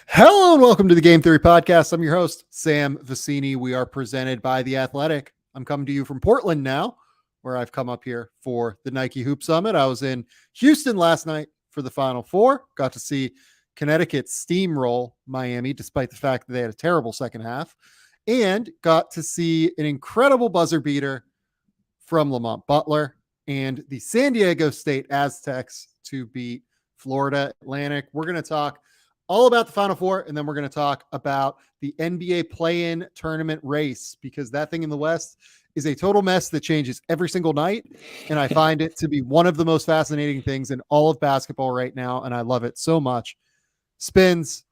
Hello and welcome to the Game Theory Podcast. I'm your host, Sam Vicini. We are presented by The Athletic. I'm coming to you from Portland now, where I've come up here for the Nike Hoop Summit. I was in Houston last night for the Final Four. Got to see Connecticut steamroll Miami, despite the fact that they had a terrible second half, and got to see an incredible buzzer beater from Lamont Butler and the San Diego State Aztecs to beat Florida Atlantic. We're going to talk all about the Final Four, and then we're going to talk about the NBA play-in tournament race, because that thing in the West is a total mess that changes every single night, and I find it to be one of the most fascinating things in all of basketball right now, and I love it so much. Spins,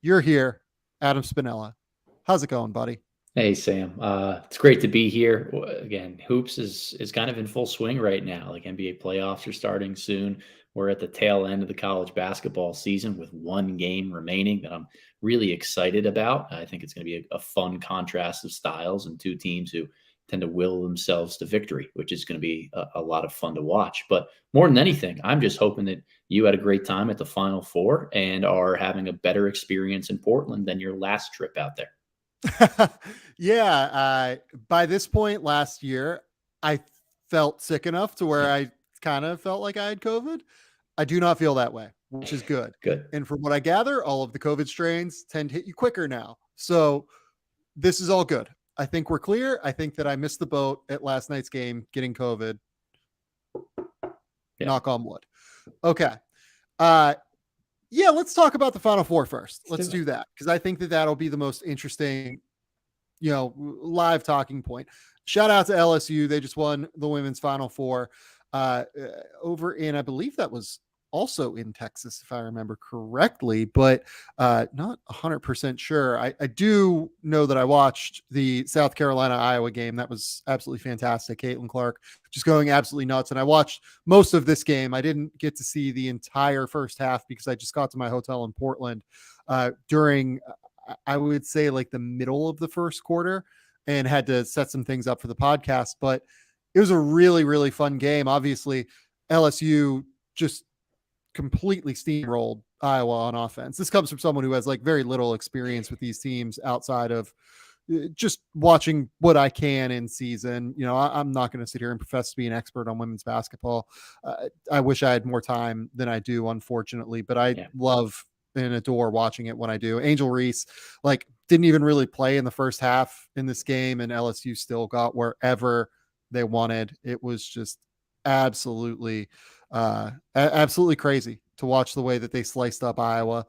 you're here. Adam Spinella. How's it going, buddy? Hey, Sam. It's great to be here. Again, hoops is kind of in full swing right now. Like NBA playoffs are starting soon. We're at the tail end of the college basketball season with one game remaining that I'm really excited about. I think it's going to be a fun contrast of styles and two teams who tend to will themselves to victory, which is going to be a lot of fun to watch. But more than anything, I'm just hoping that you had a great time at the Final Four and are having a better experience in Portland than your last trip out there. Yeah. By this point last year, I felt sick enough to where I kind of felt like I had COVID. I do not feel that way, which is good. Good. And from what I gather, all of the COVID strains tend to hit you quicker now. So this is all good. I think we're clear. I think that I missed the boat at last night's game getting COVID. Yeah. Knock on wood. Okay. Yeah, let's talk about the Final Four first. Let's do that, because I think that that'll be the most interesting, live talking point. Shout out to LSU. They just won the women's Final Four over in, I believe that was also in Texas, if I remember correctly, but not 100% sure. I do know that I watched the South Carolina-Iowa game. That was absolutely fantastic. Caitlin Clark just going absolutely nuts. And I watched most of this game. I didn't get to see the entire first half because I just got to my hotel in Portland during, I would say, like the middle of the first quarter, and had to set some things up for the podcast. But it was a really, really fun game. Obviously, LSU just completely steamrolled Iowa on offense. This comes from someone who has like very little experience with these teams outside of just watching what I can in season. I'm not going to sit here and profess to be an expert on women's basketball. I wish I had more time than I do, unfortunately, but I love and adore watching it when I do. Angel Reese, didn't even really play in the first half in this game, and LSU still got wherever they wanted. It was just absolutely crazy to watch the way that they sliced up Iowa.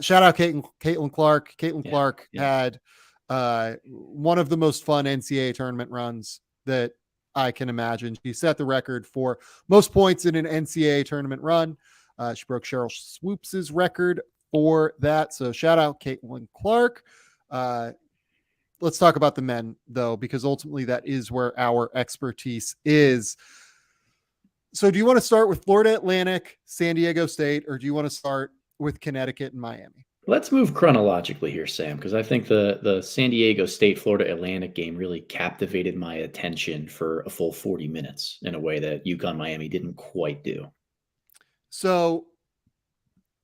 Shout out Caitlin Clark. Clark had one of the most fun NCAA tournament runs that I can imagine. She set the record for most points in an NCAA tournament run. She broke Cheryl Swoops' record for that. So shout out Caitlin Clark. Let's talk about the men, though, because ultimately that is where our expertise is. So do you want to start with Florida Atlantic, San Diego State, or do you want to start with Connecticut and Miami? Let's move chronologically here, Sam, because I think the San Diego State Florida Atlantic game really captivated my attention for a full 40 minutes in a way that UConn Miami didn't quite do. So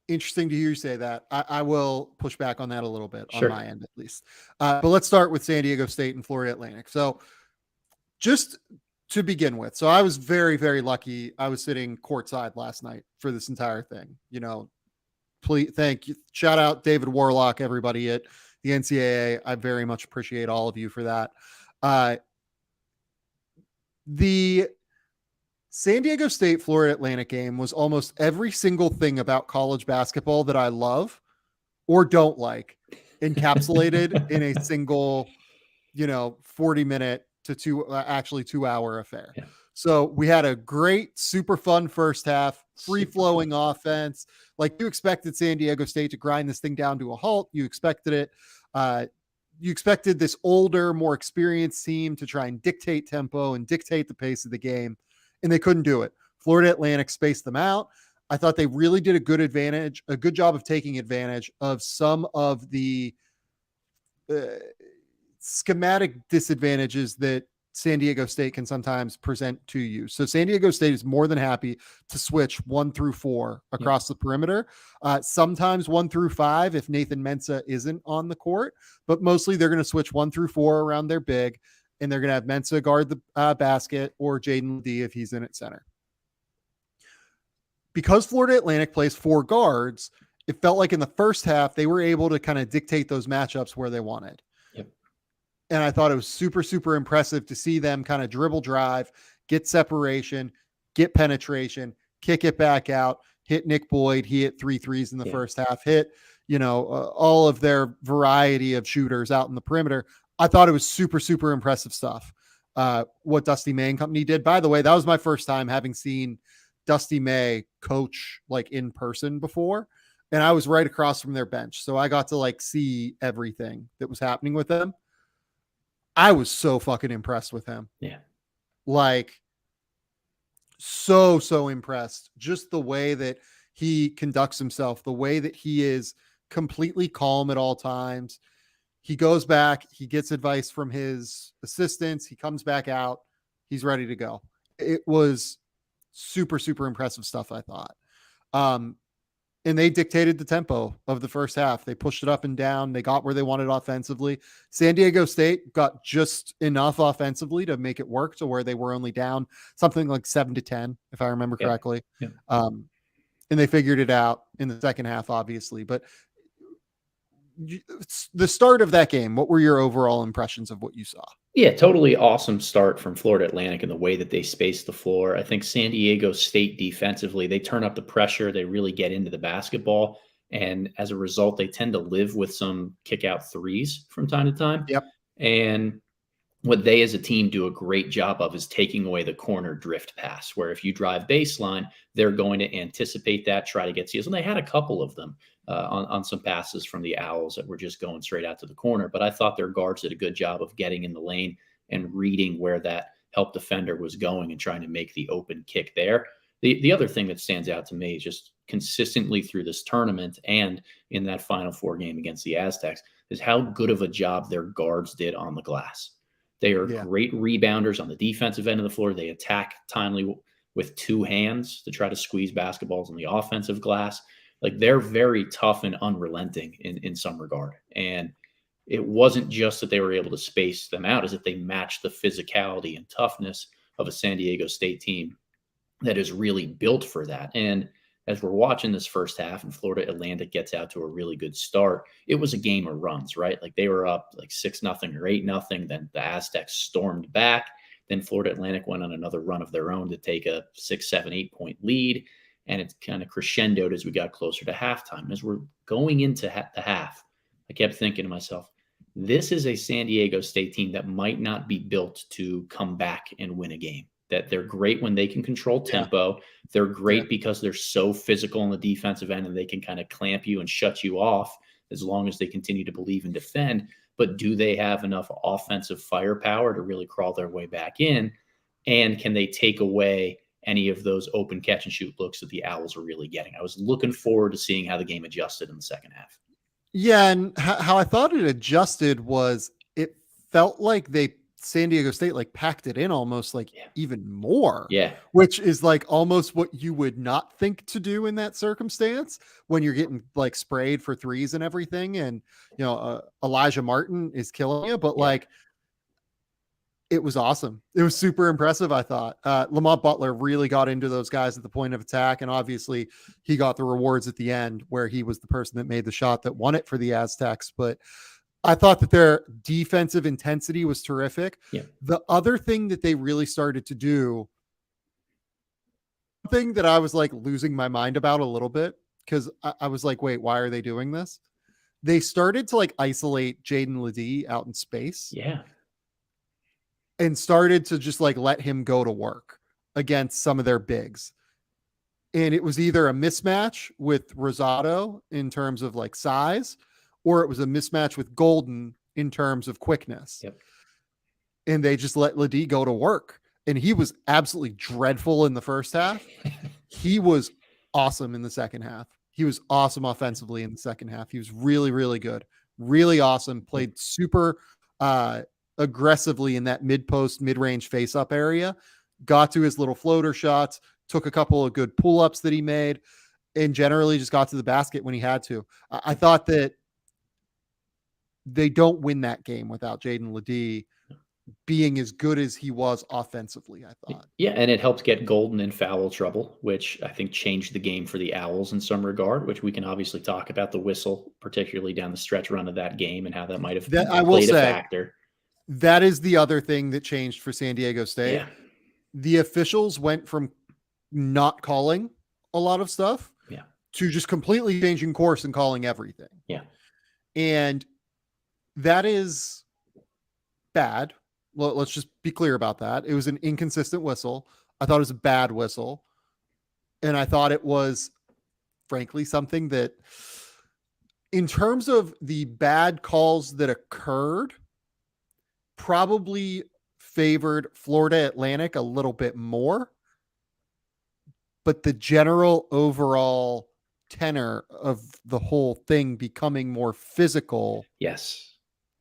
interesting to hear you say that. I will push back on that a little bit on my end, at least. But let's start with San Diego State and Florida Atlantic. So just to begin with, so I was very, very lucky. I was sitting courtside last night for this entire thing. Please, thank you. Shout out David Warlock, everybody at the NCAA. I very much appreciate all of you for that. The San Diego State Florida Atlantic game was almost every single thing about college basketball that I love or don't like encapsulated in a single, 40-minute to 2-hour affair. Yeah. So we had a great, super fun first half, free-flowing offense. Like, you expected San Diego State to grind this thing down to a halt. You expected it. You expected this older, more experienced team to try and dictate tempo and dictate the pace of the game, and they couldn't do it. Florida Atlantic spaced them out. I thought they really did a good job of taking advantage of some of the schematic disadvantages that San Diego State can sometimes present to you. So San Diego State is more than happy to switch 1 through 4 across the perimeter. Sometimes 1 through 5 if Nathan Mensah isn't on the court, but mostly they're going to switch 1 through 4 around their big, and they're going to have Mensah guard the basket or Jaden Ledee if he's in at center. Because Florida Atlantic plays 4 guards, it felt like in the first half they were able to kind of dictate those matchups where they wanted. And I thought it was super, super impressive to see them kind of dribble drive, get separation, get penetration, kick it back out, hit Nick Boyd. He hit 3 threes in the first half, hit, all of their variety of shooters out in the perimeter. I thought it was super, super impressive stuff. What Dusty May and company did. By the way, that was my first time having seen Dusty May coach like in person before. And I was right across from their bench. So I got to like see everything that was happening with them. I was so fucking impressed with him. Yeah. Like so impressed. Just the way that he conducts himself, the way that he is completely calm at all times. He goes back, he gets advice from his assistants, he comes back out, he's ready to go. It was super, super impressive stuff, I thought. And they dictated the tempo of the first half. They pushed it up and down. They got where they wanted offensively. San Diego State got just enough offensively to make it work to where they were only down something like 7-10, if I remember correctly. Yeah. And they figured it out in the second half, obviously. But the start of that game, what were your overall impressions of what you saw? Yeah, totally awesome start from Florida Atlantic and the way that they spaced the floor. I think San Diego State defensively, they turn up the pressure. They really get into the basketball. And as a result, they tend to live with some kick out threes from time to time. Yep. And what they as a team do a great job of is taking away the corner drift pass, where if you drive baseline, they're going to anticipate that, try to get steals. And they had a couple of them on some passes from the Owls that were just going straight out to the corner. But I thought their guards did a good job of getting in the lane and reading where that help defender was going and trying to make the open kick there. The other thing that stands out to me is just consistently through this tournament and in that Final Four game against the Aztecs is how good of a job their guards did on the glass. They are great rebounders on the defensive end of the floor. They attack timely with 2 hands to try to squeeze basketballs on the offensive glass. Like they're very tough and unrelenting in some regard. And it wasn't just that they were able to space them out, is that they matched the physicality and toughness of a San Diego State team that is really built for that. And as we're watching this first half and Florida Atlantic gets out to a really good start, it was a game of runs, right? Like they were up like 6-0 or 8-0. Then the Aztecs stormed back. Then Florida Atlantic went on another run of their own to take a 6, 7, 8 point lead. And it's kind of crescendoed as we got closer to halftime. As we're going into the half, I kept thinking to myself, this is a San Diego State team that might not be built to come back and win a game. That they're great when they can control tempo. They're great because they're so physical on the defensive end and they can kind of clamp you and shut you off as long as they continue to believe and defend. But do they have enough offensive firepower to really crawl their way back in? And can they take away any of those open catch and shoot looks that the Owls are really getting? I was looking forward to seeing how the game adjusted in the second half. Yeah, and how I thought it adjusted was it felt like San Diego State like packed it in almost like even more. Yeah. Which is like almost what you would not think to do in that circumstance when you're getting like sprayed for threes and everything. And, Elijah Martin is killing you, but like, it was awesome. It was super impressive. I thought Lamont Butler really got into those guys at the point of attack. And obviously he got the rewards at the end where he was the person that made the shot that won it for the Aztecs. But I thought that their defensive intensity was terrific. Yeah. The other thing that they really started to do, thing that I was like losing my mind about a little bit, because I was like, wait, why are they doing this? They started to like isolate Jaden Ledee out in space. Yeah. And started to just like let him go to work against some of their bigs. And it was either a mismatch with Rosado in terms of like size, or it was a mismatch with Golden in terms of quickness. Yep. And they just let Ledee go to work. And he was absolutely dreadful in the first half. He was awesome in the second half. He was awesome offensively in the second half. He was really, really good. Really awesome. Played super aggressively in that mid-post, mid-range face-up area, got to his little floater shots, took a couple of good pull-ups that he made, and generally just got to the basket when he had to. I thought that they don't win that game without Jaden Ledee being as good as he was offensively, I thought. Yeah, and it helped get Golden in foul trouble, which I think changed the game for the Owls in some regard, which we can obviously talk about the whistle, particularly down the stretch run of that game and how that might have That I will played a say, factor. that is the other thing that changed for San Diego State. Yeah. The officials went from not calling a lot of stuff to just completely changing course and calling everything. Yeah. And that is bad. Let's just be clear about that. It was an inconsistent whistle. I thought it was a bad whistle. And I thought it was, frankly, something that, in terms of the bad calls that occurred, probably favored Florida Atlantic a little bit more. But the general overall tenor of the whole thing becoming more physical, yes,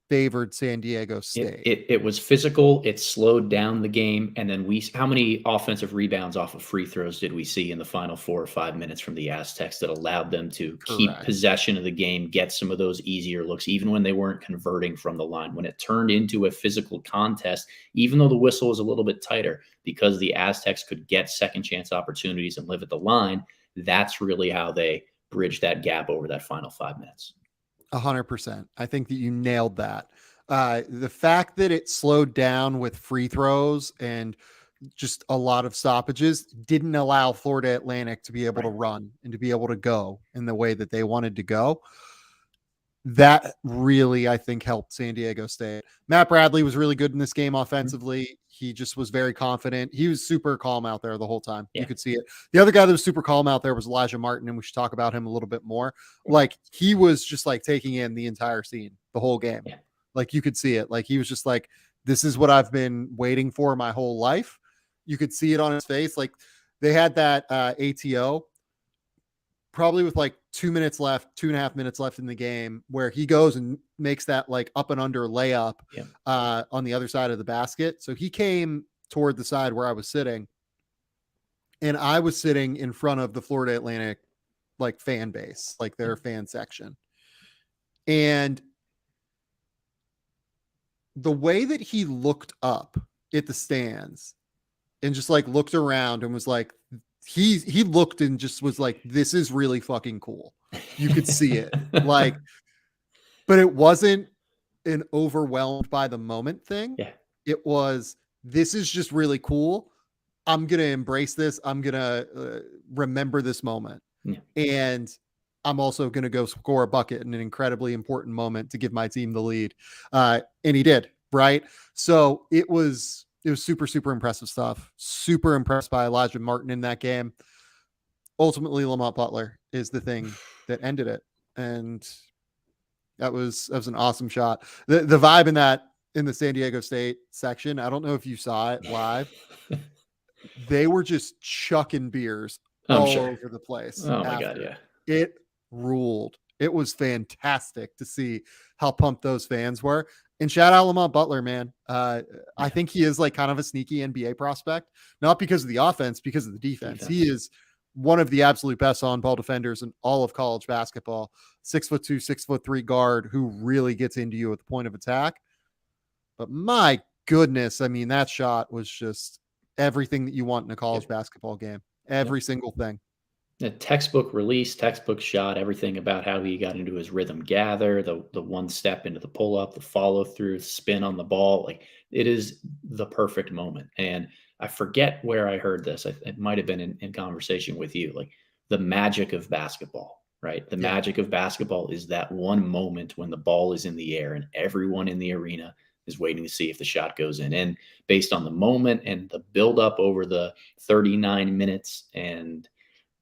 favored San Diego State. It was physical. It slowed down the game. And then how many offensive rebounds off of free throws did we see in the final 4 or 5 minutes from the Aztecs that allowed them to keep possession of the game, get some of those easier looks, even when they weren't converting from the line? When it turned into a physical contest, even though the whistle was a little bit tighter, because the Aztecs could get second chance opportunities and live at the line, that's really how they bridged that gap over that final 5 minutes. 100%. I think that you nailed that. The fact that it slowed down with free throws and just a lot of stoppages didn't allow Florida Atlantic to be able to run and to be able to go in the way that they wanted to go. That really, I think, helped San Diego State. Matt Bradley was really good in this game offensively. He just was very confident. He was super calm out there the whole time. You could see it. The other guy that was super calm out there was Elijah Martin, and we should talk about him a little bit more. Like, he was just like taking in the entire scene, the whole game. Like, you could see it. Like, he was just like, this is what I've been waiting for my whole life. You could see it on his face. Like, they had that ATO probably with like 2 minutes left, 2.5 minutes left in the game, where he goes and makes that like up and under layup on the other side of the basket. So he came toward the side where I was sitting, and I was sitting in front of the Florida Atlantic like fan base, like their fan section. And the way that he looked up at the stands and just like looked around and was like, he looked and just was like, this is really fucking cool. You could see it. Like, but it wasn't an overwhelmed by the moment thing. It was, this is just really cool. I'm going to embrace this. I'm going to remember this moment. And I'm also going to go score a bucket in an incredibly important moment to give my team the lead. And he did, right? So it was super, super impressive stuff. Super impressed by Elijah Martin in that game. Ultimately, Lamont Butler is the thing that ended it. And that was an awesome shot. The vibe in the San Diego State section, I don't know if you saw it live. They were just chucking beers over the place. Oh my God, yeah. It ruled. It was fantastic to see how pumped those fans were. And shout out Lamont Butler, man. I think he is like kind of a sneaky NBA prospect, not because of the offense, because of the defense. He is one of the absolute best on-ball defenders in all of college basketball. 6'2", 6'3" guard who really gets into you at the point of attack. But my goodness, I mean, that shot was just everything that you want in a college basketball game. Every single thing. A textbook release, textbook shot, everything about how he got into his rhythm gather, the one step into the pull up, the follow through, spin on the ball. Like, it is the perfect moment. And I forget where I heard this. It might have been in conversation with you, like the magic of basketball, right? The magic of basketball is that one moment when the ball is in the air and everyone in the arena is waiting to see if the shot goes in. And based on the moment and the buildup over the 39 minutes and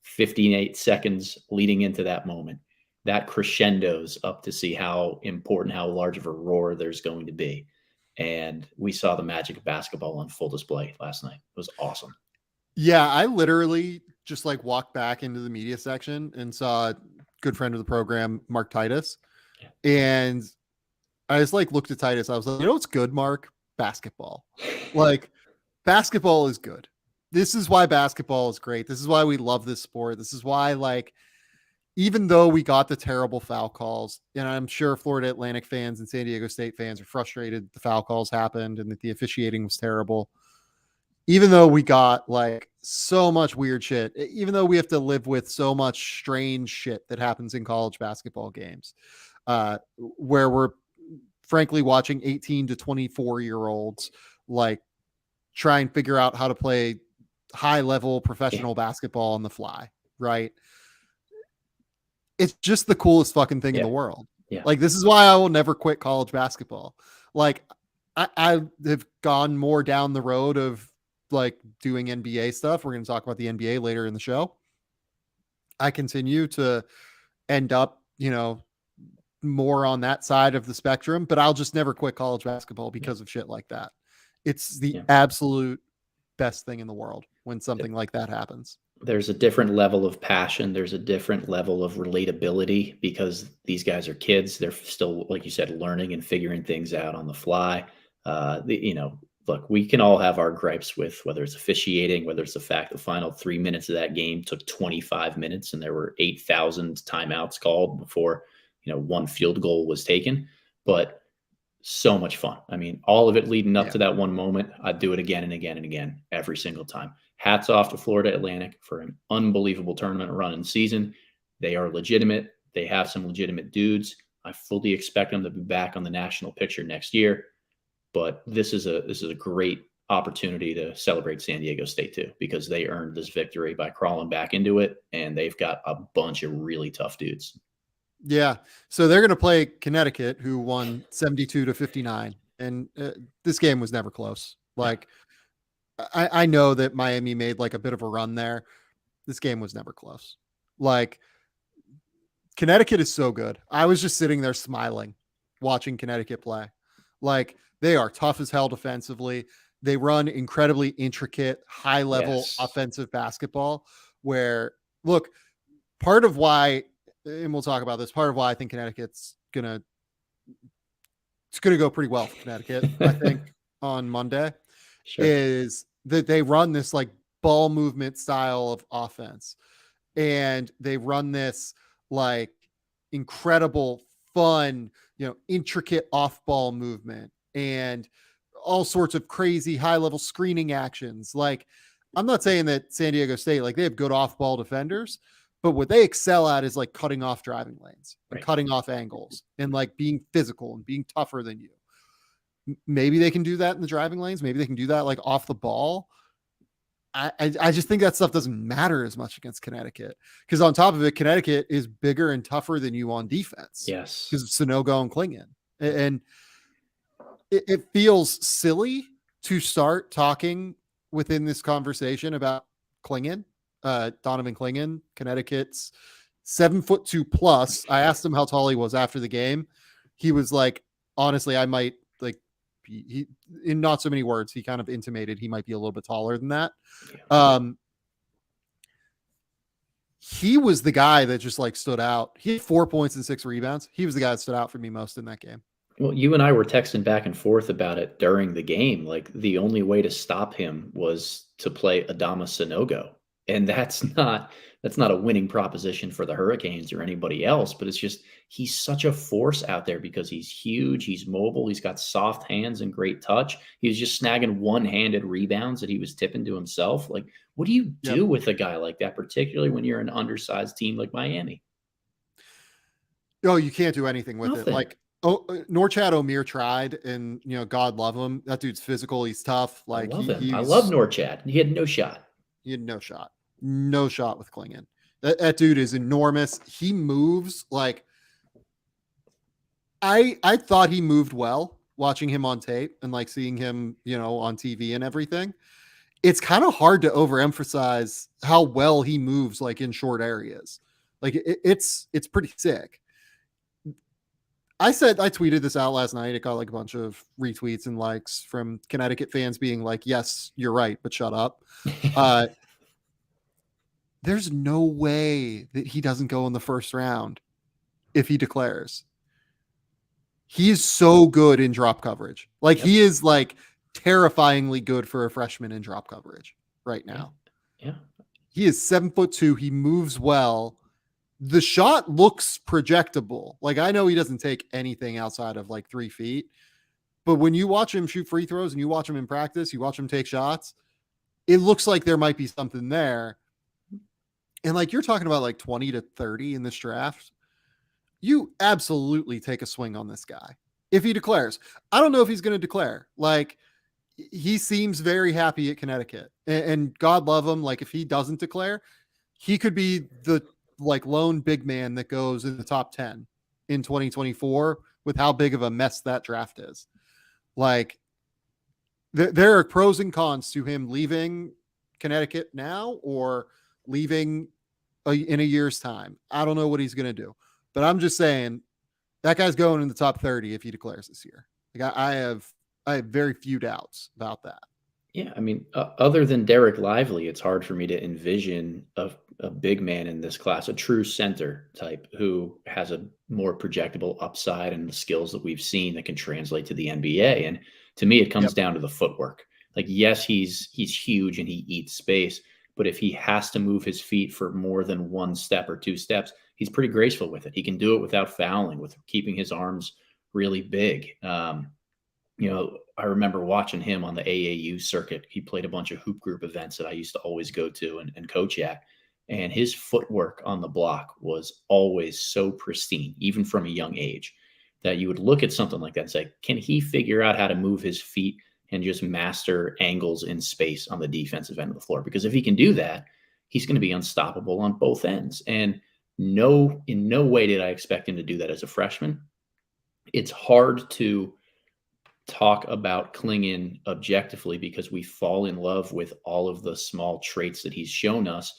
58 seconds leading into that moment, that crescendos up to see how important, how large of a roar there's going to be. And we saw the magic of basketball on full display last night. It was awesome. Yeah, I literally just like walked back into the media section and saw a good friend of the program, Mark Titus. And I just like looked at Titus. I was like, you know what's good, Mark? Basketball. Like, basketball is good. This is why basketball is great. This is why we love this sport. This is why, like, even though we got the terrible foul calls, and I'm sure Florida Atlantic fans and San Diego State fans are frustrated the foul calls happened and that the officiating was terrible. Even though we got like so much weird shit, even though we have to live with so much strange shit that happens in college basketball games, where we're frankly watching 18 to 24-year-olds like try and figure out how to play high level professional basketball on the fly, right? It's just the coolest fucking thing in the world. Yeah. Like, this is why I will never quit college basketball. Like, I have gone more down the road of like doing NBA stuff. We're going to talk about the NBA later in the show. I continue to end up, you know, more on that side of the spectrum, but I'll just never quit college basketball because of shit like that. It's the absolute best thing in the world when something like that happens. There's a different level of passion. There's a different level of relatability because these guys are kids. They're still, like you said, learning and figuring things out on the fly. Look, we can all have our gripes with whether it's officiating, whether it's the fact the final 3 minutes of that game took 25 minutes and there were 8,000 timeouts called before, one field goal was taken. But so much fun. I mean, all of it leading up to that one moment. I'd do it again and again and again every single time. Hats off to Florida Atlantic for an unbelievable tournament run and season. They are legitimate. They have some legitimate dudes. I fully expect them to be back on the national picture next year. But this is a great opportunity to celebrate San Diego State too, because they earned this victory by crawling back into it, and they've got a bunch of really tough dudes. Yeah. So they're going to play Connecticut, who won 72-59. And this game was never close. Like, I know that Miami made like a bit of a run there. This game was never close. Like, Connecticut is so good. I was just sitting there smiling, watching Connecticut play. Like, they are tough as hell defensively. They run incredibly intricate, high level offensive basketball where, look, part of why, and we'll talk about this, part of why I think Connecticut's gonna go pretty well for Connecticut, I think, on Monday, is that they run this like ball movement style of offense. And they run this like incredible, fun, intricate off ball movement and all sorts of crazy high level screening actions. Like, I'm not saying that San Diego State, like, they have good off ball defenders, but what they excel at is like cutting off driving lanes and cutting off angles and like being physical and being tougher than you. Maybe they can do that in the driving lanes. Maybe they can do that like off the ball. I just think that stuff doesn't matter as much against Connecticut, because on top of it, Connecticut is bigger and tougher than you on defense. Yes. Because of Sonogo and Klingon. And it feels silly to start talking within this conversation about Klingon. Donovan Klingon, Connecticut's 7'2" plus. I asked him how tall he was after the game. He was like, honestly, I might like, he in not so many words, he kind of intimated he might be a little bit taller than that. He was the guy that just like stood out. He had 4 points and 6 rebounds. He was the guy that stood out for me most in that game. Well, you and I were texting back and forth about it during the game. Like, the only way to stop him was to play Adama Sonogo. And that's not a winning proposition for the Hurricanes or anybody else, but it's just, he's such a force out there because he's huge, he's mobile, he's got soft hands and great touch. He was just snagging one-handed rebounds that he was tipping to himself. Like, what do you do with a guy like that, particularly when you're an undersized team like Miami? Oh, you can't do anything with it. Like, Norchad Omier tried, and God love him. That dude's physical, he's tough. Like, I love him. I love Norchad. He had no shot. He had no shot with Klingon. That dude is enormous. He moves like, I thought he moved well watching him on tape and like seeing him, on TV and everything. It's kind of hard to overemphasize how well he moves like in short areas. Like, it's pretty sick. I tweeted this out last night. It got like a bunch of retweets and likes from Connecticut fans being like, yes, you're right, but shut up. There's no way that he doesn't go in the first round if he declares. He is so good in drop coverage. Like Yep. he is like terrifyingly good for a freshman in drop coverage right now. Yeah. He is 7'2". He moves well. The shot looks projectable. Like I know he doesn't take anything outside of like 3 feet, but when you watch him shoot free throws and you watch him in practice, you watch him take shots, it looks like there might be something there. And like you're talking about like 20 to 30 in this draft, you absolutely take a swing on this guy. If he declares, I don't know if he's going to declare. Like he seems very happy at Connecticut, and God love him. Like if he doesn't declare, he could be the like lone big man that goes in the top 10 in 2024 with how big of a mess that draft is. Like there are pros and cons to him leaving Connecticut now or leaving in a year's time. I don't know what he's going to do, but I'm just saying that guy's going in the top 30 if he declares this year. Like I have very few doubts about that. Yeah, I mean, other than Derek Lively, it's hard for me to envision a big man in this class, a true center type who has a more projectable upside and the skills that we've seen that can translate to the NBA. And to me, it comes down to the footwork. Like, yes, he's huge and he eats space, but if he has to move his feet for more than one step or two steps, he's pretty graceful with it. He can do it without fouling, with keeping his arms really big. I remember watching him on the AAU circuit. He played a bunch of hoop group events that I used to always go to and coach at. And his footwork on the block was always so pristine, even from a young age, that you would look at something like that and say, can he figure out how to move his feet and just master angles in space on the defensive end of the floor? Because if he can do that, he's going to be unstoppable on both ends. And in no way did I expect him to do that as a freshman. It's hard to talk about Klingon objectively because we fall in love with all of the small traits that he's shown us,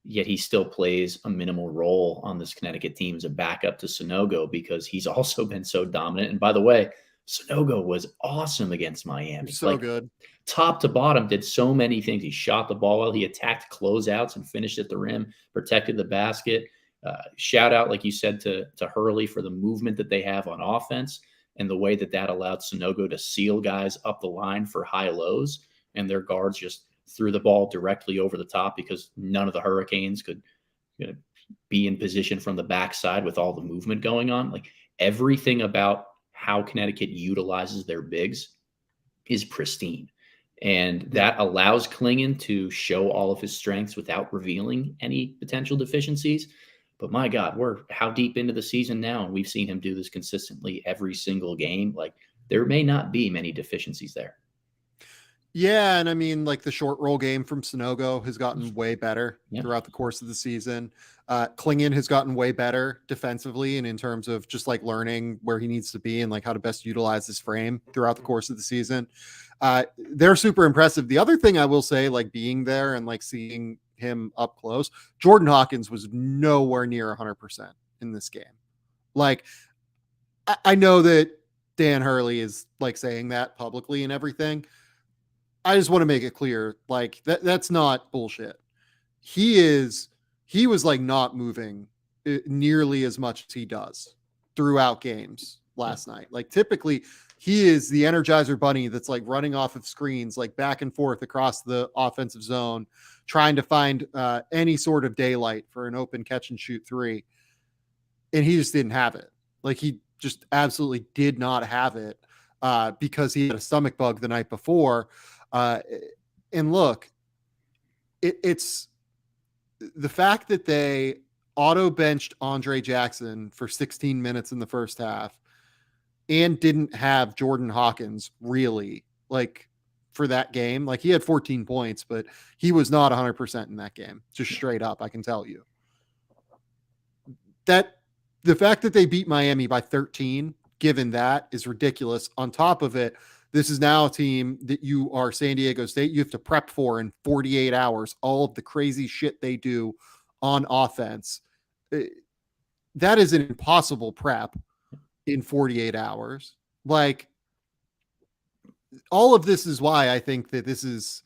yet he still plays a minimal role on this Connecticut team as a backup to Sonogo because he's also been so dominant. And by the way, Sonogo was awesome against Miami. So good. Top to bottom, did so many things. He shot the ball well. He attacked closeouts and finished at the rim, protected the basket. Shout out, like you said, to Hurley for the movement that they have on offense and the way that allowed Sonogo to seal guys up the line for high lows, and their guards just threw the ball directly over the top because none of the Hurricanes could be in position from the backside with all the movement going on. Like everything about how Connecticut utilizes their bigs is pristine. And that allows Klingon to show all of his strengths without revealing any potential deficiencies. But my God, we're how deep into the season now, and we've seen him do this consistently every single game. Like there may not be many deficiencies there. Yeah, and I mean, like the short roll game from Sonogo has gotten way better throughout the course of the season. Klingon has gotten way better defensively and in terms of just like learning where he needs to be and like how to best utilize his frame throughout the course of the season. They're super impressive. The other thing I will say, like being there and like seeing him up close, Jordan Hawkins was nowhere near 100% in this game. Like, I know that Dan Hurley is like saying that publicly and everything. I just want to make it clear, like that's not bullshit. He was like not moving nearly as much as he does throughout games last night. Like typically he is the Energizer Bunny that's like running off of screens, like back and forth across the offensive zone, trying to find any sort of daylight for an open catch and shoot three. And he just didn't have it. Like he just absolutely did not have it because he had a stomach bug the night before. And look, it's the fact that they auto benched Andre Jackson for 16 minutes in the first half and didn't have Jordan Hawkins really like for that game. Like he had 14 points, but he was not 100% in that game. Just straight up. I can tell you that the fact that they beat Miami by 13, given that, is ridiculous. On top of it, this is now a team that you are San Diego State. You have to prep for in 48 hours, all of the crazy shit they do on offense. That is an impossible prep in 48 hours. Like all of this is why I think that this is,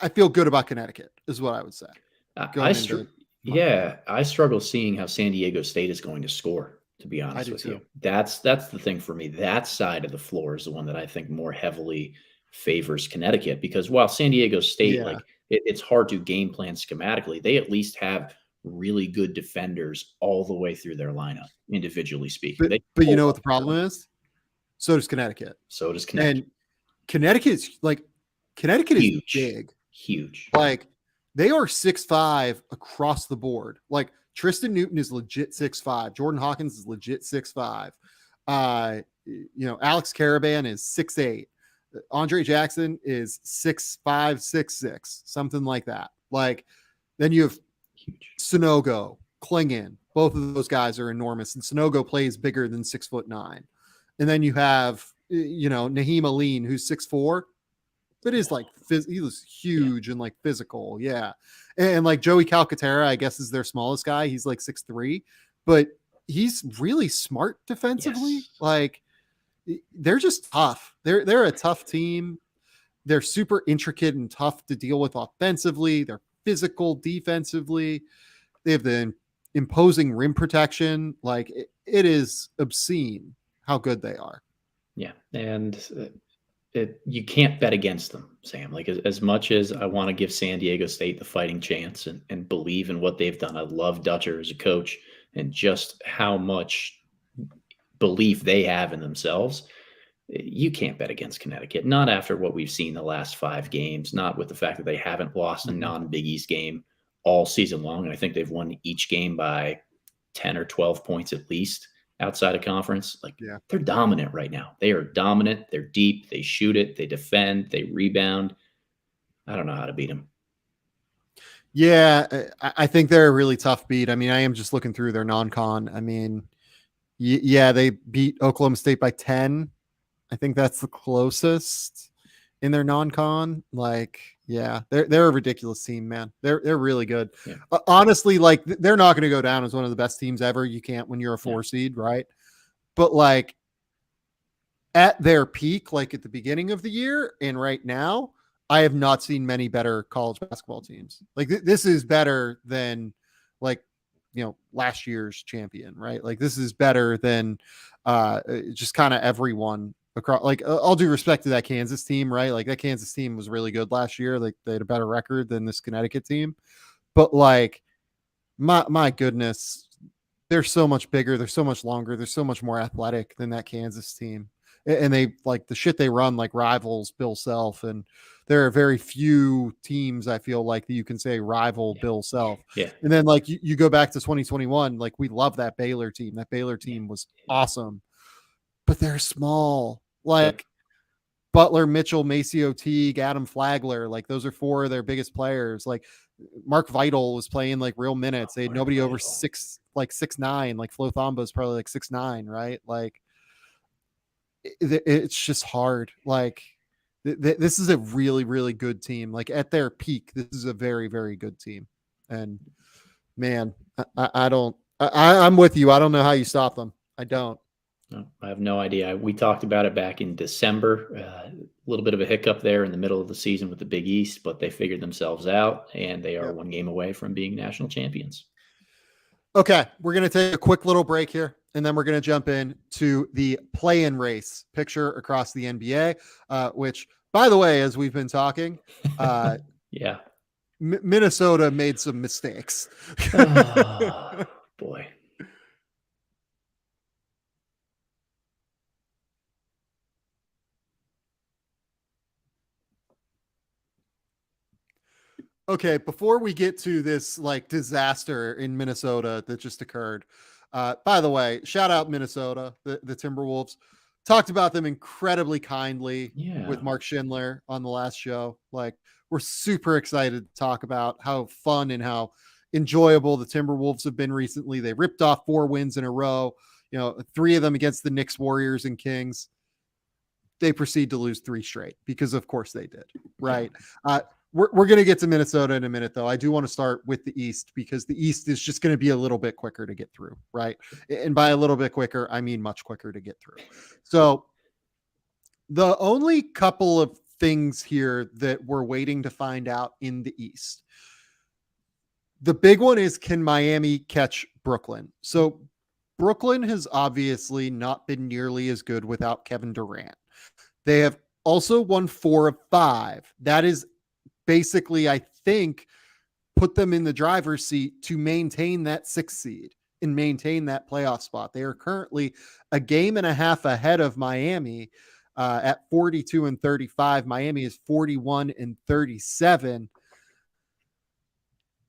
I feel good about Connecticut is what I would say. I struggle seeing how San Diego State is going to score. to be honest with too. you. That's the thing for me. That side of the floor is the one that I think more heavily favors Connecticut, because while San Diego State, Yeah. like it's hard to game plan schematically, they at least have really good defenders all the way through their lineup, individually speaking. But you know what the problem is? So does Connecticut. So does Connecticut. And Connecticut is big. Huge. Like they are 6'5" across the board. Like Tristan Newton is legit 6'5". Jordan Hawkins is legit 6'5". Alex Caravan is 6'8". Andre Jackson is 6'5", 6'6", something like that. Like then you have Sonogo, Klingon. Both of those guys are enormous, and Sonogo plays bigger than 6'9". And then you have Naheem Aline, who's 6'4", but is like he was huge and like physical, yeah. And like Joey Calcaterra, I guess, is their smallest guy. He's like 6'3", but he's really smart defensively. Yes. Like they're just tough. They're a tough team. They're super intricate and tough to deal with offensively. They're physical defensively. They have the imposing rim protection. Like it is obscene how good they are. Yeah, and you can't bet against them, Sam. Like as much as I want to give San Diego State the fighting chance and believe in what they've done, I love Dutcher as a coach and just how much belief they have in themselves. You can't bet against Connecticut, not after what we've seen the last 5 games, not with the fact that they haven't lost a non-Big East game all season long. And I think they've won each game by 10 or 12 points at least outside of conference. Like they're dominant right now. They are dominant. They're deep. They shoot it. They defend. They rebound. I don't know how to beat them. Yeah, I think they're a really tough beat. I mean, I am just looking through their non-con. I mean, yeah, they beat Oklahoma State by 10. I think that's the closest in their non-con. Like, yeah, they're a ridiculous team, man. They're really good. Yeah. Honestly, like they're not going to go down as one of the best teams ever. You can't when you're a 4 seed, right? But like at their peak, like at the beginning of the year and right now, I have not seen many better college basketball teams. Like this is better than like, last year's champion, right? Like this is better than just kind of everyone across. Like all due respect to that Kansas team, right? Like that Kansas team was really good last year. Like they had a better record than this Connecticut team, but like my goodness, they're so much bigger. They're so much longer. They're so much more athletic than that Kansas team. And they like the shit they run like rivals Bill Self. And there are very few teams I feel like that you can say rival Bill Self. Yeah. And then like you go back to 2021, like we love that Baylor team. That Baylor team was awesome, but they're small. Like Butler, Mitchell, Maceo Teague, Adam Flagler, like those are 4 of their biggest players. Like Mark Vital was playing like real minutes. They had nobody over 6'9". Like Flo Thamba is probably like 6'9", right? Like it's just hard. Like this is a really, really good team. Like at their peak, this is a very, very good team. And man, I'm with you. I don't know how you stop them. I don't. No, I have no idea. We talked about it back in December. A little bit of a hiccup there in the middle of the season with the Big East, but they figured themselves out, and they are 1 game away from being national champions. Okay, we're going to take a quick little break here, and then we're going to jump in to the play-in race picture across the NBA, which, by the way, as we've been talking, Minnesota made some mistakes. Oh, boy. Okay, before we get to this like disaster in Minnesota that just occurred, by the way, shout out Minnesota, the Timberwolves. Talked about them incredibly kindly with Mark Schindler on the last show. Like we're super excited to talk about how fun and how enjoyable the Timberwolves have been recently. They ripped off 4 wins in a row, 3 of them against the Knicks, Warriors, and Kings. They proceed to lose 3 straight because of course they did, right? We're going to get to Minnesota in a minute, though. I do want to start with the East because the East is just going to be a little bit quicker to get through, right? And by a little bit quicker, I mean much quicker to get through. So the only couple of things here that we're waiting to find out in the East. The big one is, can Miami catch Brooklyn? So Brooklyn has obviously not been nearly as good without Kevin Durant. They have also won 4 of 5. That is basically, I think, put them in the driver's seat to maintain that 6th seed and maintain that playoff spot. They are currently a game and a half ahead of Miami at 42 and 35. Miami is 41 and 37.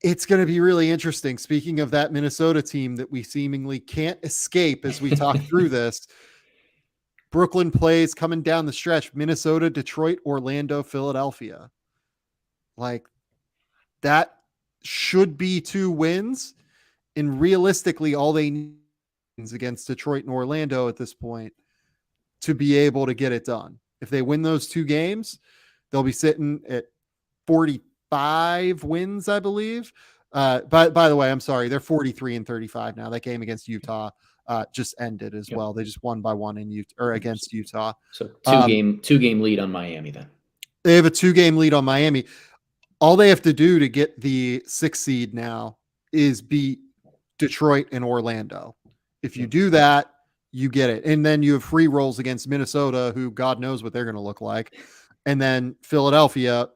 It's going to be really interesting. Speaking of that Minnesota team that we seemingly can't escape as we talk through this, Brooklyn plays coming down the stretch: Minnesota, Detroit, Orlando, Philadelphia. Like, that should be 2 wins. And realistically, all they need is against Detroit and Orlando at this point to be able to get it done. If they win those 2 games, they'll be sitting at 45 wins, I believe. By the way, I'm sorry, they're 43 and 35 now. That game against Utah just ended as well. They just won by 1 in Utah or against Utah. So two game lead on Miami then. They have a 2-game lead on Miami. All they have to do to get the 6th seed now is beat Detroit and Orlando. If you do that, you get it. And then you have free rolls against Minnesota, who God knows what they're going to look like. And then Philadelphia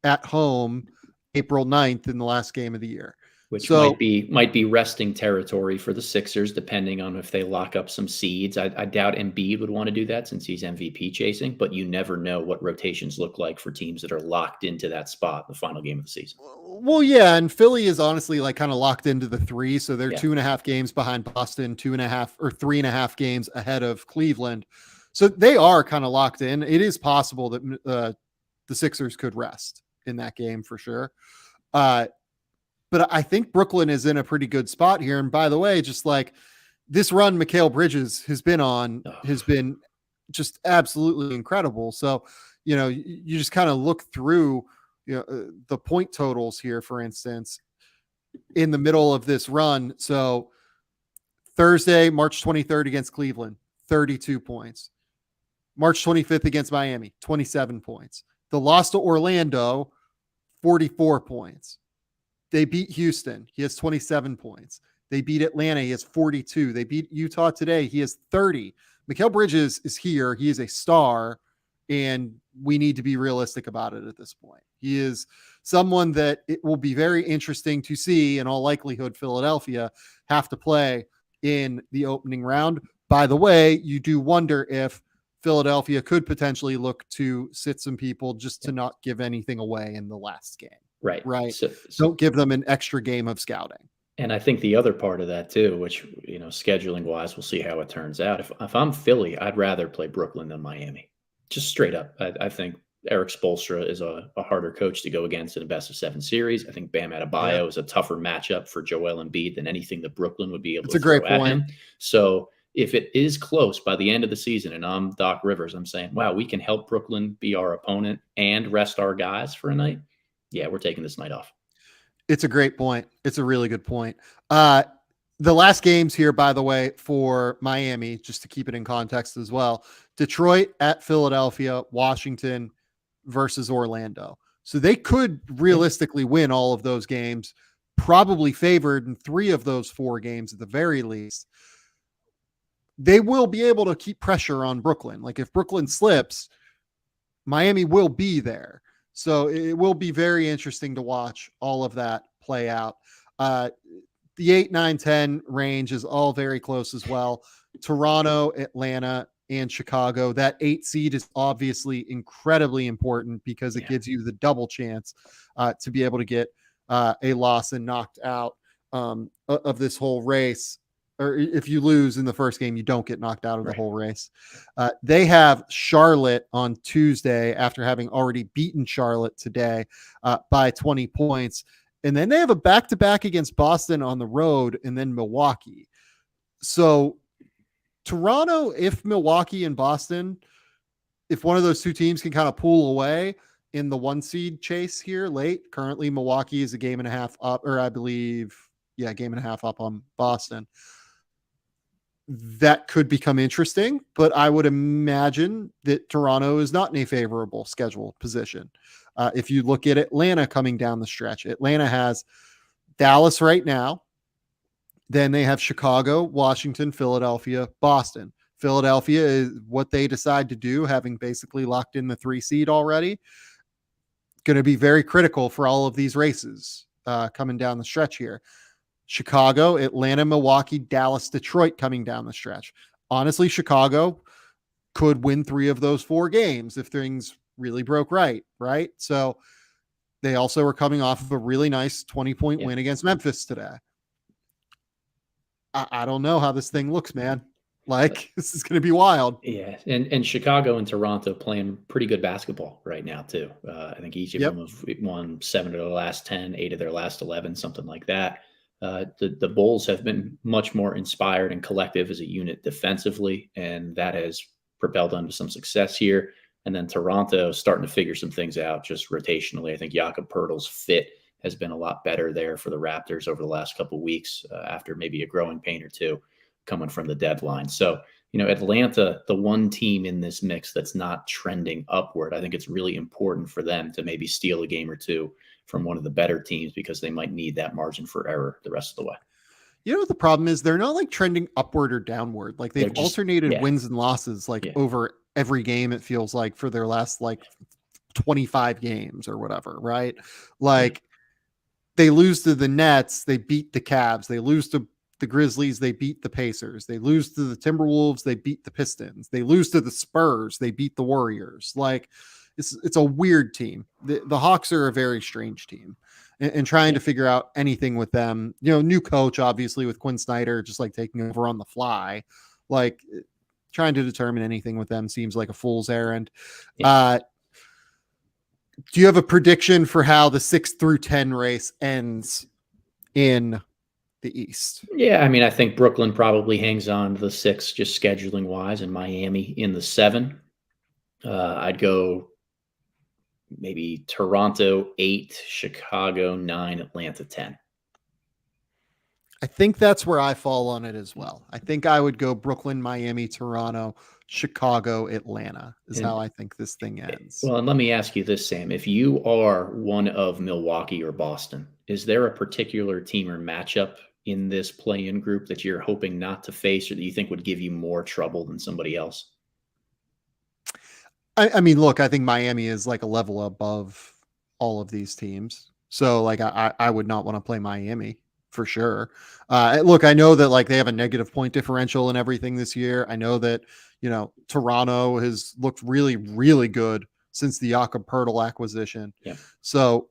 at home, April 9th in the last game of the year. Which might be resting territory for the Sixers, depending on if they lock up some seeds. I doubt Embiid would want to do that since he's MVP chasing, but you never know what rotations look like for teams that are locked into that spot in the final game of the season. Well, yeah, and Philly is honestly like kind of locked into the 3, so they're 2.5 games behind Boston, 2.5 or 3.5 games ahead of Cleveland. So they are kind of locked in. It is possible that the Sixers could rest in that game for sure. But I think Brooklyn is in a pretty good spot here. And by the way, just like this run Mikal Bridges has been on has been just absolutely incredible. So, you just kind of look through, the point totals here, for instance, in the middle of this run. So Thursday, March 23rd against Cleveland, 32 points. March 25th against Miami, 27 points. The loss to Orlando, 44 points. They beat Houston. He has 27 points. They beat Atlanta. He has 42. They beat Utah today. He has 30. Mikal Bridges is here. He is a star, and we need to be realistic about it at this point. He is someone that it will be very interesting to see, in all likelihood, Philadelphia have to play in the opening round. By the way, you do wonder if Philadelphia could potentially look to sit some people just to not give anything away in the last game. Right. So don't give them an extra game of scouting. And I think the other part of that too, which, scheduling wise, we'll see how it turns out. If I'm Philly, I'd rather play Brooklyn than Miami. Just straight up. I think Eric Spoelstra is a harder coach to go against in a best of 7 series. I think Bam Adebayo is a tougher matchup for Joel Embiid than anything that Brooklyn would be able to throw at him. So if it is close by the end of the season and I'm Doc Rivers, I'm saying, wow, we can help Brooklyn be our opponent and rest our guys for a night. Yeah, we're taking this night off. It's a great point. It's a really good point. The last games here, by the way, for Miami, just to keep it in context as well: Detroit at Philadelphia, Washington versus Orlando. So they could realistically win all of those games, probably favored in 3 of those 4 games at the very least. They will be able to keep pressure on Brooklyn. Like, if Brooklyn slips, Miami will be there. So it will be very interesting to watch all of that play out. The 8, 9, 10 range is all very close as well. Toronto, Atlanta, and Chicago. That 8 seed is obviously incredibly important because it gives you the double chance to be able to get a loss and knocked out of this whole race. Or if you lose in the first game, you don't get knocked out of the whole race. They have Charlotte on Tuesday after having already beaten Charlotte today by 20 points. And then they have a back-to-back against Boston on the road and then Milwaukee. So Toronto, if Milwaukee and Boston, if one of those 2 teams can kind of pull away in the 1 seed chase here late, currently Milwaukee is a game and a half up, or I believe, game and a half up on Boston. That could become interesting, but I would imagine that Toronto is not in a favorable schedule position. If you look at Atlanta coming down the stretch, Atlanta has Dallas right now, Then they have Chicago, Washington, Philadelphia, Boston. Philadelphia is what they decide to do, having basically locked in the 3 seed already. Going to be very critical for all of these races coming down the stretch here. Chicago, Atlanta, Milwaukee, Dallas, Detroit coming down the stretch. Honestly, Chicago could win 3 of those 4 games if things really broke right? So they also are coming off of a really nice 20-point win against Memphis today. I don't know how this thing looks, man. Like, this is going to be wild. Yeah, and Chicago and Toronto playing pretty good basketball right now too. I think each of them have won 7 of their last 10, 8 of their last 11, something like that. The Bulls have been much more inspired and collective as a unit defensively, and that has propelled them to some success here. And then Toronto starting to figure some things out just rotationally. I think Jakob Poeltl's fit has been a lot better there for the Raptors over the last couple of weeks after maybe a growing pain or two coming from the deadline. So, Atlanta, the one team in this mix that's not trending upward, I think it's really important for them to maybe steal a game or 2 from one of the better teams because they might need that margin for error the rest of the way. You know what the problem is? They're not like trending upward or downward. Like they've alternated wins and losses over every game, it feels like, for their last 25 games or whatever, right? Like they lose to the Nets, they beat the Cavs. They lose to the Grizzlies, they beat the Pacers. They lose to the Timberwolves, they beat the Pistons. They lose to the Spurs, they beat the Warriors. Like it's a weird team. The Hawks are a very strange team. And trying to figure out anything with them, new coach, obviously, with Quinn Snyder, just like taking over on the fly, like trying to determine anything with them seems like a fool's errand. Do you have a prediction for how the 6 through 10 race ends in the East? Yeah. I mean, I think Brooklyn probably hangs on to the 6, just scheduling wise, and Miami in the 7. I'd go maybe Toronto 8, Chicago 9, Atlanta 10. I think that's where I fall on it as well. I think I would go Brooklyn, Miami, Toronto, Chicago, Atlanta is how I think this thing ends. Well, and let me ask you this, Sam. If you are one of Milwaukee or Boston, is there a particular team or matchup in this play-in group that you're hoping not to face or that you think would give you more trouble than somebody else? I mean, look, I think Miami is like a level above all of these teams. So like, I would not want to play Miami for sure. Look, I know that like they have a negative point differential and everything this year. I know that, Toronto has looked really, really good since the Jakob Poeltl acquisition. Yeah. So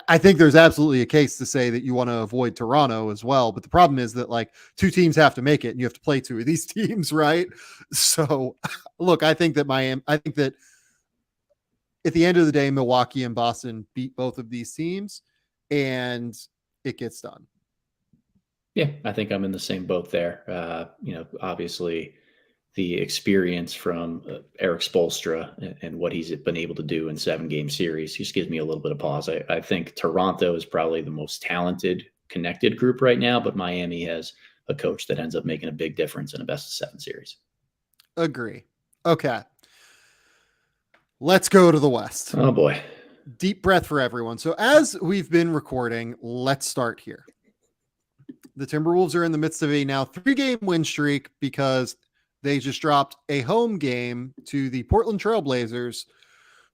I think there's absolutely a case to say that you want to avoid Toronto as well. But the problem is that like 2 teams have to make it and you have to play 2 of these teams, right? So look, I think that at the end of the day, Milwaukee and Boston beat both of these teams and it gets done. Yeah, I think I'm in the same boat there. Obviously the experience from Eric Spoelstra and what he's been able to do in 7-game series just gives me a little bit of pause. I think Toronto is probably the most talented, connected group right now, but Miami has a coach that ends up making a big difference in a best-of-7 series. Agree. Okay. Let's go to the West. Oh, boy. Deep breath for everyone. So as we've been recording, let's start here. The Timberwolves are in the midst of a now 3-game win streak because they just dropped a home game to the Portland Trailblazers,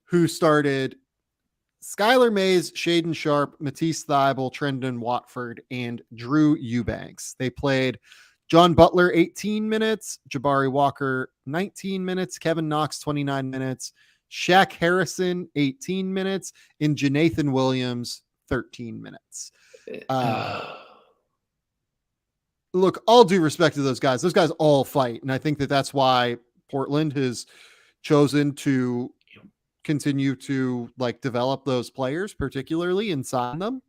who started Skylar Mays, Shaden Sharp, Matisse Thybulle, Trendon Watford, and Drew Eubanks. They played John Butler 18 minutes, Jabari Walker 19 minutes, Kevin Knox 29 minutes, Shaq Harrison 18 minutes, and Jonathan Williams 13 minutes. Look, all due respect to those guys all fight. And I think that that's why Portland has chosen to continue to like develop those players, particularly and sign them.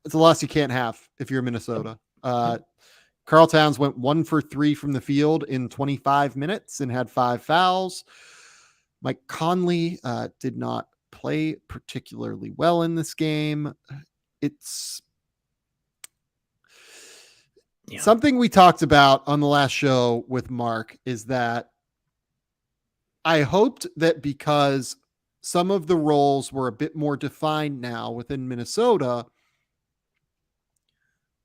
It's a loss you can't have if you're Minnesota. Karl Towns went 1 for 3 from the field in 25 minutes and had 5 fouls. Mike Conley did not play particularly well in this game. It's something we talked about on the last show with Mark is that I hoped that because some of the roles were a bit more defined now within Minnesota,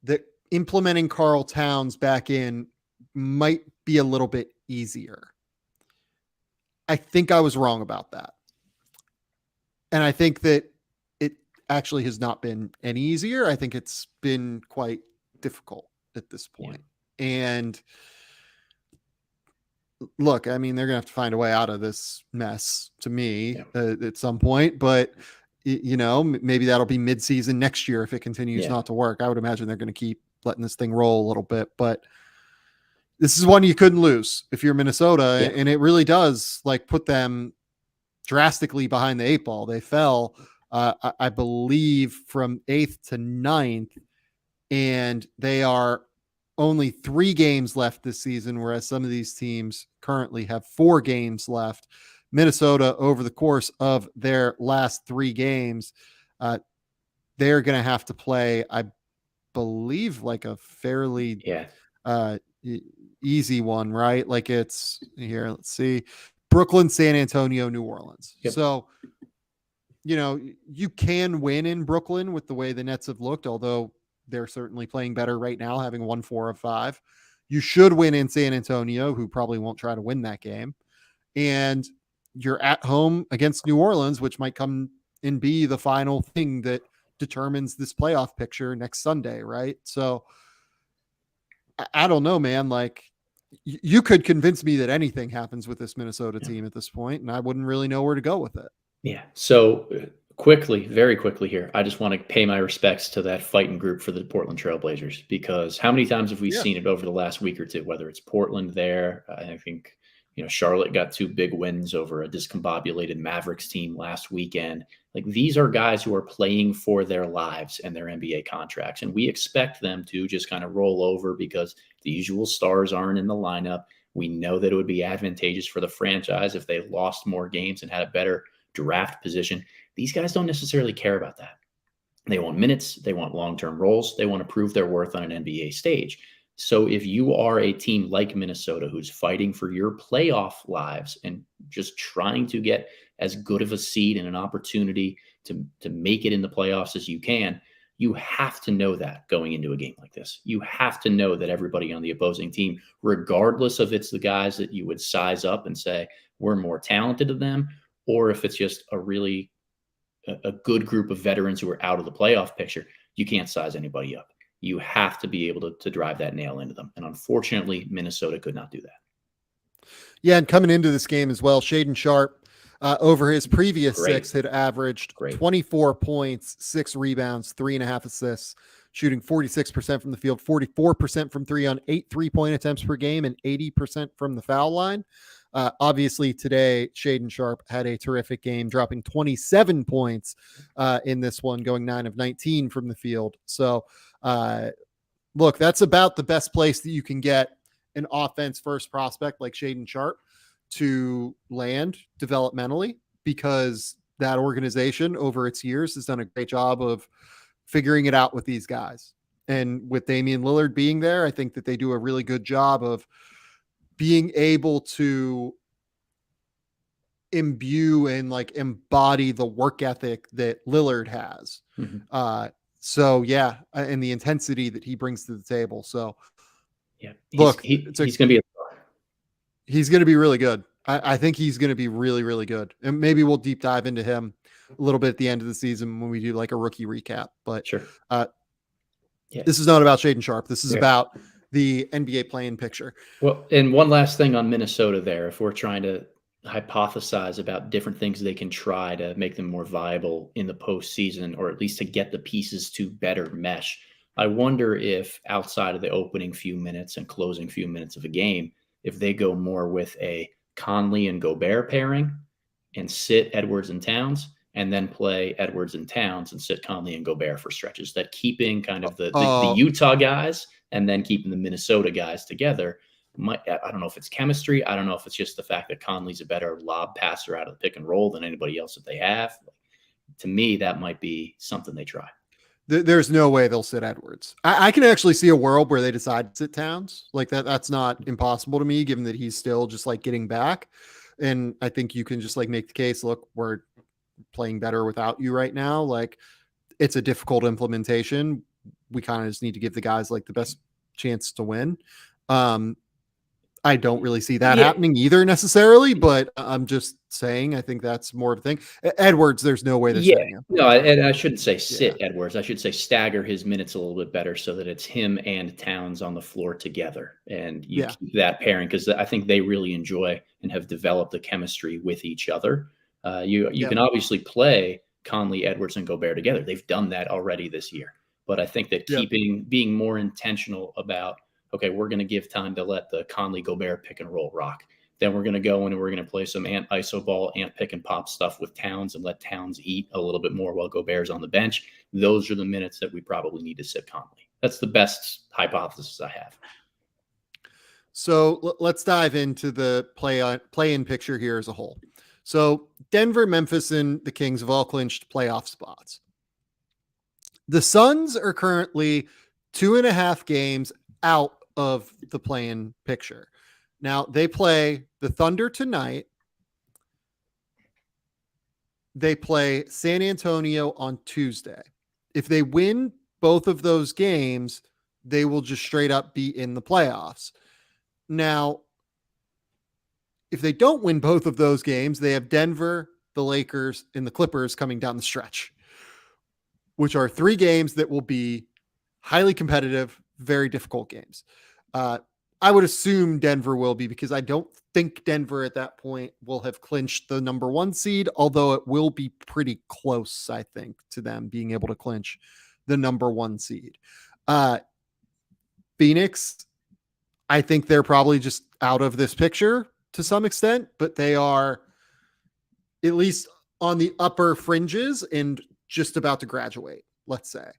that implementing Karl Towns back in might be a little bit easier. I think I was wrong about that. And I think that it actually has not been any easier. I think it's been quite difficult at this point. Yeah. And look, I mean, they're going to have to find a way out of this mess to me at some point, but maybe that'll be mid-season next year if it continues not to work. I would imagine they're going to keep letting this thing roll a little bit, but this is one you couldn't lose if you're Minnesota, and it really does like put them drastically behind the 8 ball. They fell, I believe, from 8th to 9th, and they are only 3 games left this season, whereas some of these teams currently have 4 games left. Minnesota, over the course of their last 3 games, they're going to have to play, I believe, like a fairly easy one, right? Like it's here, let's see, Brooklyn, San Antonio, New Orleans. Yep. So, you can win in Brooklyn with the way the Nets have looked, although they're certainly playing better right now, having won 4 of 5. You should win in San Antonio, who probably won't try to win that game. And you're at home against New Orleans, which might come and be the final thing that determines this playoff picture next Sunday, right? So I don't know, man. Like, you could convince me that anything happens with this Minnesota team at this point, and I wouldn't really know where to go with it. Yeah. So quickly, very quickly here, I just want to pay my respects to that fighting group for the Portland Trailblazers, because how many times have we seen it over the last week or two, whether it's Portland there, I think, Charlotte got 2 big wins over a discombobulated Mavericks team last weekend. Like, these are guys who are playing for their lives and their NBA contracts, and we expect them to just kind of roll over because the usual stars aren't in the lineup. We know that it would be advantageous for the franchise if they lost more games and had a better draft position. These guys don't necessarily care about that. They want minutes. They want long-term roles. They want to prove their worth on an NBA stage. So if you are a team like Minnesota who's fighting for your playoff lives and just trying to get as good of a seed and an opportunity to make it in the playoffs as you can, you have to know that going into a game like this. You have to know that everybody on the opposing team, regardless of it's the guys that you would size up and say, we're more talented than them, or if it's just a good group of veterans who are out of the playoff picture, you can't size anybody up. You have to be able to drive that nail into them. And unfortunately, Minnesota could not do that. Yeah, and coming into this game as well, Shaedon Sharpe, over his previous 6, had averaged 24 points, 6 rebounds, 3.5 assists, shooting 46% from the field, 44% from 3 on 8 3-point attempts per game, and 80% from the foul line. Obviously, today, Shaedon Sharpe had a terrific game, dropping 27 points in this one, going 9 of 19 from the field. So, look, that's about the best place that you can get an offense-first prospect like Shaedon Sharpe to land developmentally, because that organization over its years has done a great job of figuring it out with these guys. And with Damian Lillard being there, I think that they do a really good job of being able to imbue and like embody the work ethic that Lillard has. Mm-hmm. So yeah, and the intensity that he brings to the table. So yeah, look, he's going to be he's going to be really good. I think he's going to be really, really good. And maybe we'll deep dive into him a little bit at the end of the season when we do like a rookie recap. But sure. This is not about Shaedon Sharpe. This is about the NBA playing picture. Well, and one last thing on Minnesota there, if we're trying to hypothesize about different things they can try to make them more viable in the postseason, or at least to get the pieces to better mesh. I wonder if outside of the opening few minutes and closing few minutes of a game, if they go more with a Conley and Gobert pairing and sit Edwards and Towns, and then play Edwards and Towns and sit Conley and Gobert for stretches, that keeping kind of the Utah guys and then keeping the Minnesota guys together. I don't know if it's chemistry. I don't know if it's just the fact that Conley's a better lob passer out of the pick and roll than anybody else that they have. To me, that might be something they try. There's no way they'll sit Edwards. I can actually see a world where they decide to sit Towns like that. That's not impossible to me, given that he's still just like getting back. And I think you can just like make the case, look, we're playing better without you right now. Like, it's a difficult implementation. we kind of just need to give the guys like the best chance to win. I don't really see that happening either necessarily, but I'm just saying I think that's more of a thing. Edwards, there's no way they're sitting him. No, and I shouldn't say sit Edwards. I should say stagger his minutes a little bit better so that it's him and Towns on the floor together, and you keep that pairing because I think they really enjoy and have developed the chemistry with each other. You can obviously play Conley, Edwards, and Gobert together. They've done that already this year, but I think that being more intentional about, okay, we're going to give time to let the Conley Gobert pick and roll rock. Then we're going to go in and we're going to play some ant iso ball, ant pick and pop stuff with Towns and let Towns eat a little bit more while Gobert's on the bench. Those are the minutes that we probably need to sit Conley. That's the best hypothesis I have. So let's dive into the play-in picture here as a whole. So Denver, Memphis, and the Kings have all clinched playoff spots. The Suns are currently 2.5 games out of the play-in picture. Now they play the Thunder tonight. They play San Antonio on Tuesday. If they win both of those games, they will just straight up be in the playoffs. Now, if they don't win both of those games, they have Denver, the Lakers, and the Clippers coming down the stretch, which are 3 games that will be highly competitive, very difficult games. I would assume Denver will be, because I don't think Denver at that point will have clinched the number 1 seed, although it will be pretty close, I think, to them being able to clinch the number 1 seed. Phoenix, I think they're probably just out of this picture to some extent, but they are at least on the upper fringes and just about to graduate, let's say,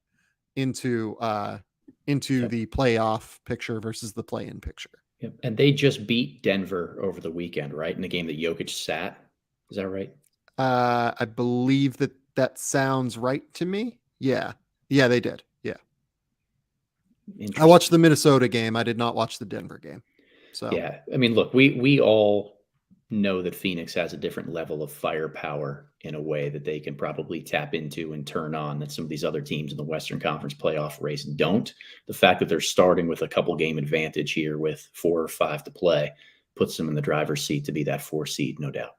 into the playoff picture versus the play-in picture. Yep. And they just beat Denver over the weekend, right? In the game that Jokic sat. Is that right? I believe that sounds right to me. Yeah, they did. Yeah. I watched the Minnesota game. I did not watch the Denver game. So yeah, I mean, look, we all know that Phoenix has a different level of firepower in a way that they can probably tap into and turn on that some of these other teams in the Western Conference playoff race don't. The fact that they're starting with a couple game advantage here with 4 or 5 to play puts them in the driver's seat to be that 4 seed, no doubt.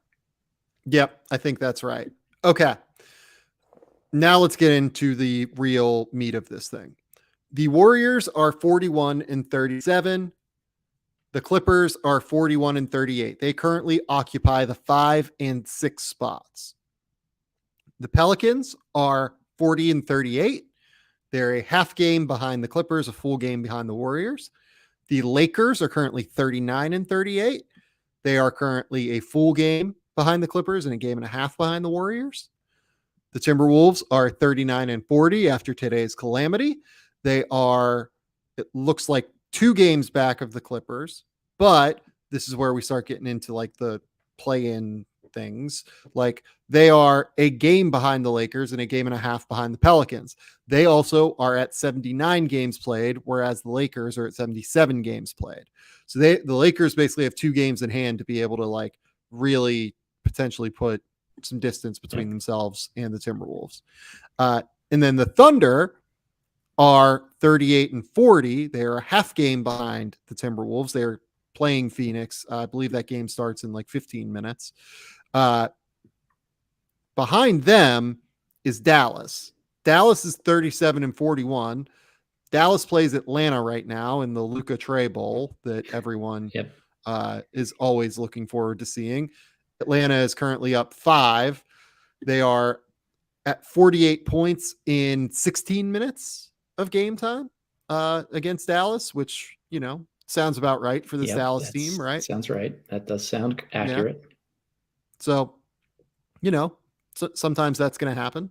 Yep, I think that's right. Okay. Now let's get into the real meat of this thing. The Warriors are 41-37. The Clippers are 41-38. They currently occupy the 5 and 6 spots. The Pelicans are 40-38. They're a half game behind the Clippers, a full game behind the Warriors. The Lakers are currently 39-38. They are currently a full game behind the Clippers and a game and a half behind the Warriors. The Timberwolves are 39-40 after today's calamity. They are, it looks like, 2 games back of the Clippers, but this is where we start getting into like the play-in things. Like they are a game behind the Lakers and a game and a half behind the Pelicans. They also are at 79 games played, whereas the Lakers are at 77 games played. So the Lakers basically have 2 games in hand to be able to like really potentially put some distance between themselves and the Timberwolves. And then the Thunder are 38-40. They are a half game behind the Timberwolves. They're playing Phoenix. I believe that game starts in like 15 minutes. Behind them is Dallas. Dallas is 37-41. Dallas plays Atlanta right now in the Luka Trey Bowl that everyone is always looking forward to seeing. Atlanta is currently up 5. They are at 48 points in 16 minutes of game time against Dallas, which, you know, sounds about right for this Dallas team, right? Sounds right. That does sound accurate. Yeah. So, you know, sometimes that's going to happen.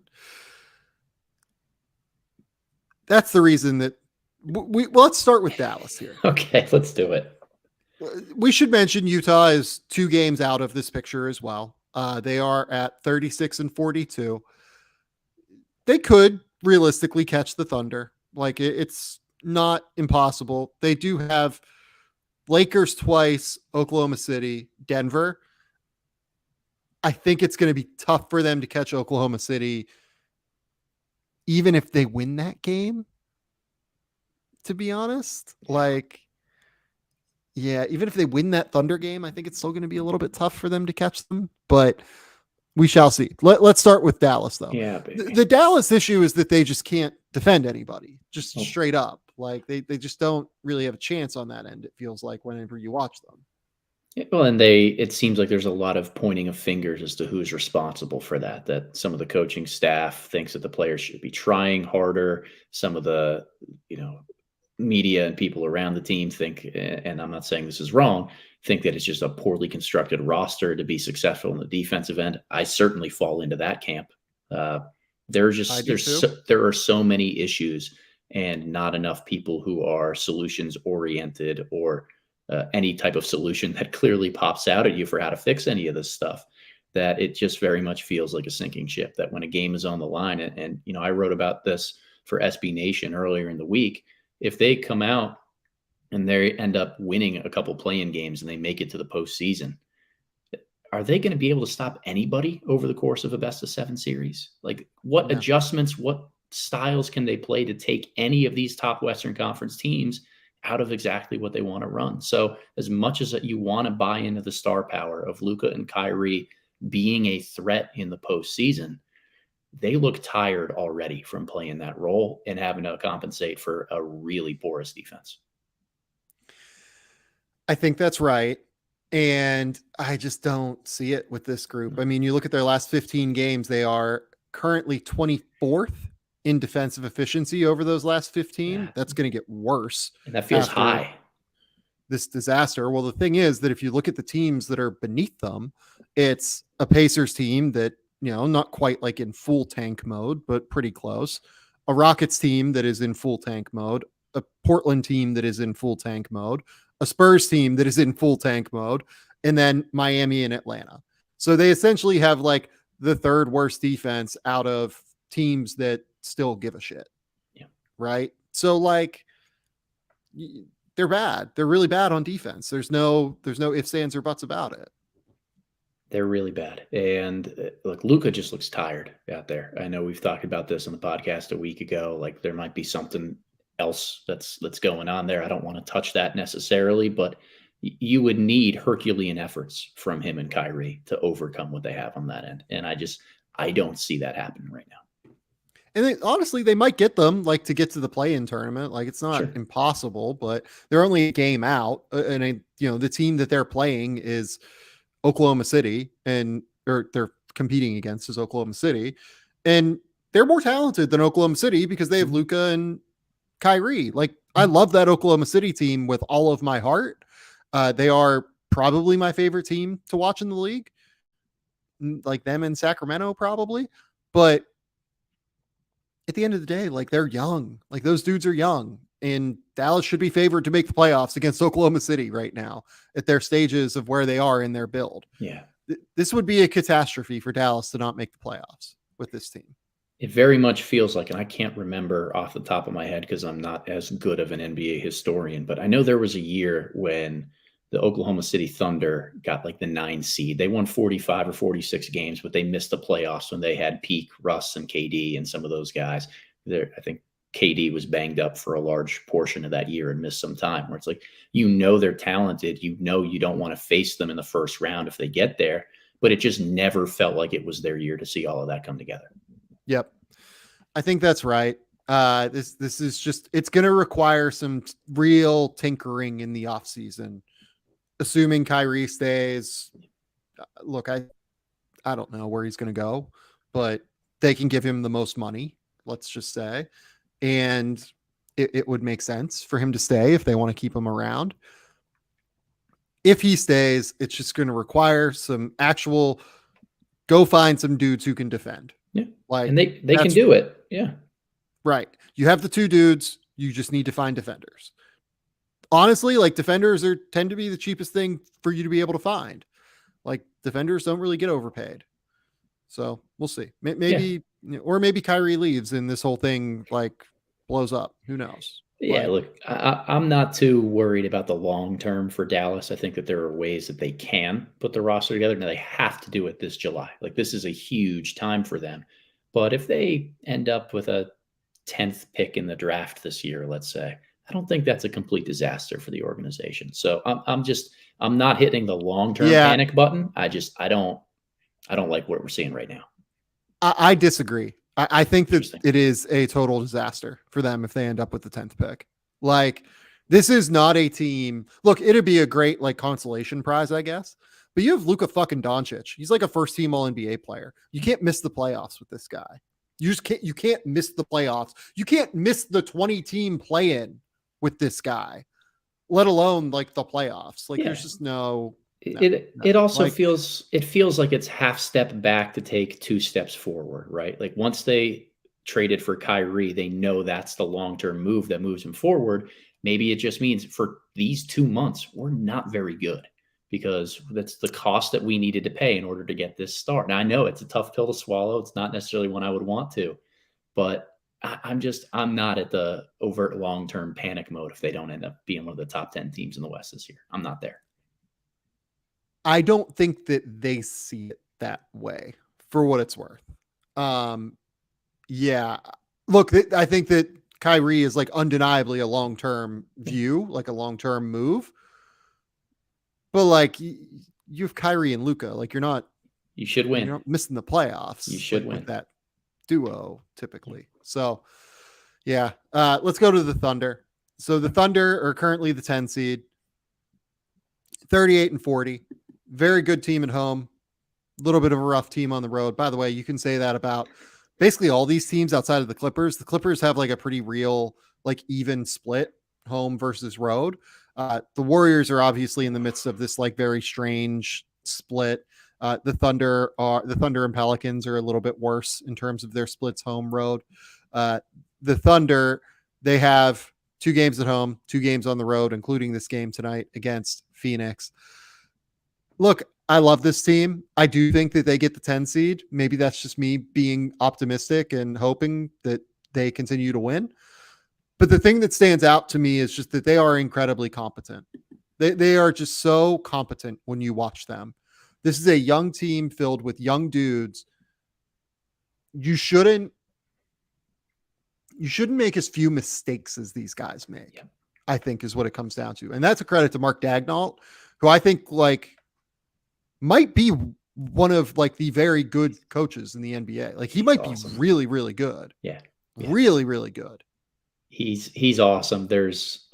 That's the reason that let's start with Dallas here. Okay, let's do it. We should mention Utah is 2 games out of this picture as well. They are at 36-42. They could realistically catch the Thunder. Like it's not impossible. They do have Lakers twice, Oklahoma City, Denver. I think it's going to be tough for them to catch Oklahoma City, even if they win that game. to be honest. Like, yeah, even if they win that Thunder game, I think it's still going to be a little bit tough for them to catch them, but we shall see. Let's start with Dallas, though. Yeah, The, baby. the Dallas issue is that they just can't defend anybody, just Oh. straight up. Like, they just don't really have a chance on that end, it feels like, whenever you watch them. Yeah, well, and it seems like there's a lot of pointing of fingers as to who's responsible for that. That some of the coaching staff thinks that the players should be trying harder. Some of the, media and people around the team think, and I'm not saying this is wrong, think that it's just a poorly constructed roster to be successful in the defensive end. I certainly fall into that camp. There are so many issues and not enough people who are solutions oriented or any type of solution that clearly pops out at you for how to fix any of this stuff, that it just very much feels like a sinking ship. That when a game is on the line, and I wrote about this for SB Nation earlier in the week, if they come out and they end up winning a couple play-in games and they make it to the postseason, are they going to be able to stop anybody over the course of a best-of-7 series? Like, what adjustments, what styles can they play to take any of these top Western Conference teams out of exactly what they want to run? So as much as you want to buy into the star power of Luka and Kyrie being a threat in the postseason, they look tired already from playing that role and having to compensate for a really porous defense. I think that's right. And I just don't see it with this group. I mean, you look at their last 15 games, they are currently 24th in defensive efficiency over those last 15. Yeah. That's going to get worse. And that feels high. This disaster. Well, the thing is that if you look at the teams that are beneath them, it's a Pacers team that, not quite like in full tank mode, but pretty close. A Rockets team that is in full tank mode, a Portland team that is in full tank mode, a Spurs team that is in full tank mode, and then Miami and Atlanta. So they essentially have like the third worst defense out of teams that still give a shit. Yeah. Right. So like they're bad. They're really bad on defense. There's no ifs, ands, or buts about it. They're really bad. And look, Luka just looks tired out there. I know we've talked about this on the podcast a week ago. Like there might be something else that's going on there. I don't want to touch that necessarily, but you would need Herculean efforts from him and Kyrie to overcome what they have on that end. And I don't see that happening right now. And honestly, they might get them like to get to the play-in tournament. Like it's not impossible, but they're only a game out. And the team that they're playing is Oklahoma City, or they're competing against is Oklahoma City, and they're more talented than Oklahoma City because they have Luka and Kyrie. Like I love that Oklahoma City team with all of my heart. They are probably my favorite team to watch in the league, like them in Sacramento probably. But at the end of the day, like they're young, like those dudes are young, and Dallas should be favored to make the playoffs against Oklahoma City right now at their stages of where they are in their build. Yeah. This would be a catastrophe for Dallas to not make the playoffs with this team. It very much feels like, and I can't remember off the top of my head because I'm not as good of an NBA historian, but I know there was a year when the Oklahoma City Thunder got like the 9 seed. They won 45 or 46 games, but they missed the playoffs when they had peak Russ and KD and some of those guys. I think KD was banged up for a large portion of that year and missed some time, where it's like, they're talented. You don't want to face them in the first round if they get there, but it just never felt like it was their year to see all of that come together. Yep. I think that's right. This is just, it's going to require some real tinkering in the off season, assuming Kyrie stays. Look, I don't know where he's going to go, but they can give him the most money, let's just say. And it would make sense for him to stay if they want to keep him around. If he stays, it's just going to require some actual go find some dudes who can defend. Yeah. Like, and they can do it. Yeah. Right. You have the two dudes. You just need to find defenders. Honestly, like defenders tend to be the cheapest thing for you to be able to find. Like defenders don't really get overpaid. So we'll see. Maybe, or maybe Kyrie leaves and this whole thing like blows up. Who knows? Yeah, look, I'm not too worried about the long term for Dallas. I think that there are ways that they can put the roster together. Now they have to do it this July. Like this is a huge time for them. But if they end up with a 10th pick in the draft this year, let's say, I don't think that's a complete disaster for the organization. So I'm not hitting the long-term panic button. I don't like what we're seeing right now. I disagree. I think that it is a total disaster for them if they end up with the 10th pick. Like, this is not a team. Look, it'd be a great like consolation prize, I guess. But you have Luka fucking Doncic. He's like a first team All NBA player. You can't miss the playoffs with this guy. You just can't. You can't miss the playoffs. You can't miss the 20 team play in with this guy, let alone like the playoffs. Like, there's just no. It also feels like it's half step back to take 2 steps forward, right? Like, once they traded for Kyrie, they know that's the long-term move that moves him forward. Maybe it just means for these 2 months, we're not very good because that's the cost that we needed to pay in order to get this start. Now, I know it's a tough pill to swallow. It's not necessarily one I would want to, but I'm not at the overt long-term panic mode if they don't end up being one of the top 10 teams in the West this year. I'm not there. I don't think that they see it that way, for what it's worth. Yeah. Look, I think that Kyrie is like undeniably a long-term view, like a long-term move. But like, you have Kyrie and Luka, like you should win. You're not missing the playoffs. You should win with that duo typically. So yeah, let's go to the Thunder. So the Thunder are currently the 10 seed, 38-40. Very good team at home. A little bit of a rough team on the road. By the way, you can say that about basically all these teams outside of the Clippers. The Clippers have like a pretty real, like, even split home versus road. The Warriors are obviously in the midst of this like very strange split. The Thunder and Pelicans are a little bit worse in terms of their splits home road. The Thunder, they have 2 games at home, 2 games on the road, including this game tonight against Phoenix. Look, I love this team. I do think that they get the 10 seed. Maybe that's just me being optimistic and hoping that they continue to win. But the thing that stands out to me is just that they are incredibly competent. They are just so competent when you watch them. This is a young team filled with young dudes. You shouldn't make as few mistakes as these guys make, I think, is what it comes down to. And that's a credit to Mark Daigneault, who I think like might be one of like the very good coaches in the NBA. Like, he might be really, really good. Yeah. Really, really good. He's awesome. There's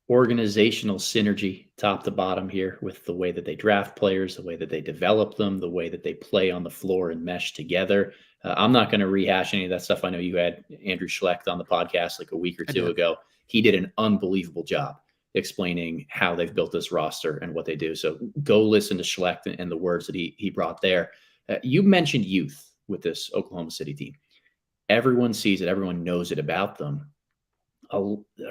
organizational synergy top to bottom here with the way that they draft players, the way that they develop them, the way that they play on the floor and mesh together. I'm not going to rehash any of that stuff. I know you had Andrew Schlecht on the podcast like a week or 2 ago. He did an unbelievable job explaining how they've built this roster and what they do. So go listen to Schlecht and the words that he brought there. You mentioned youth with this Oklahoma City team. Everyone sees it. Everyone knows it about them.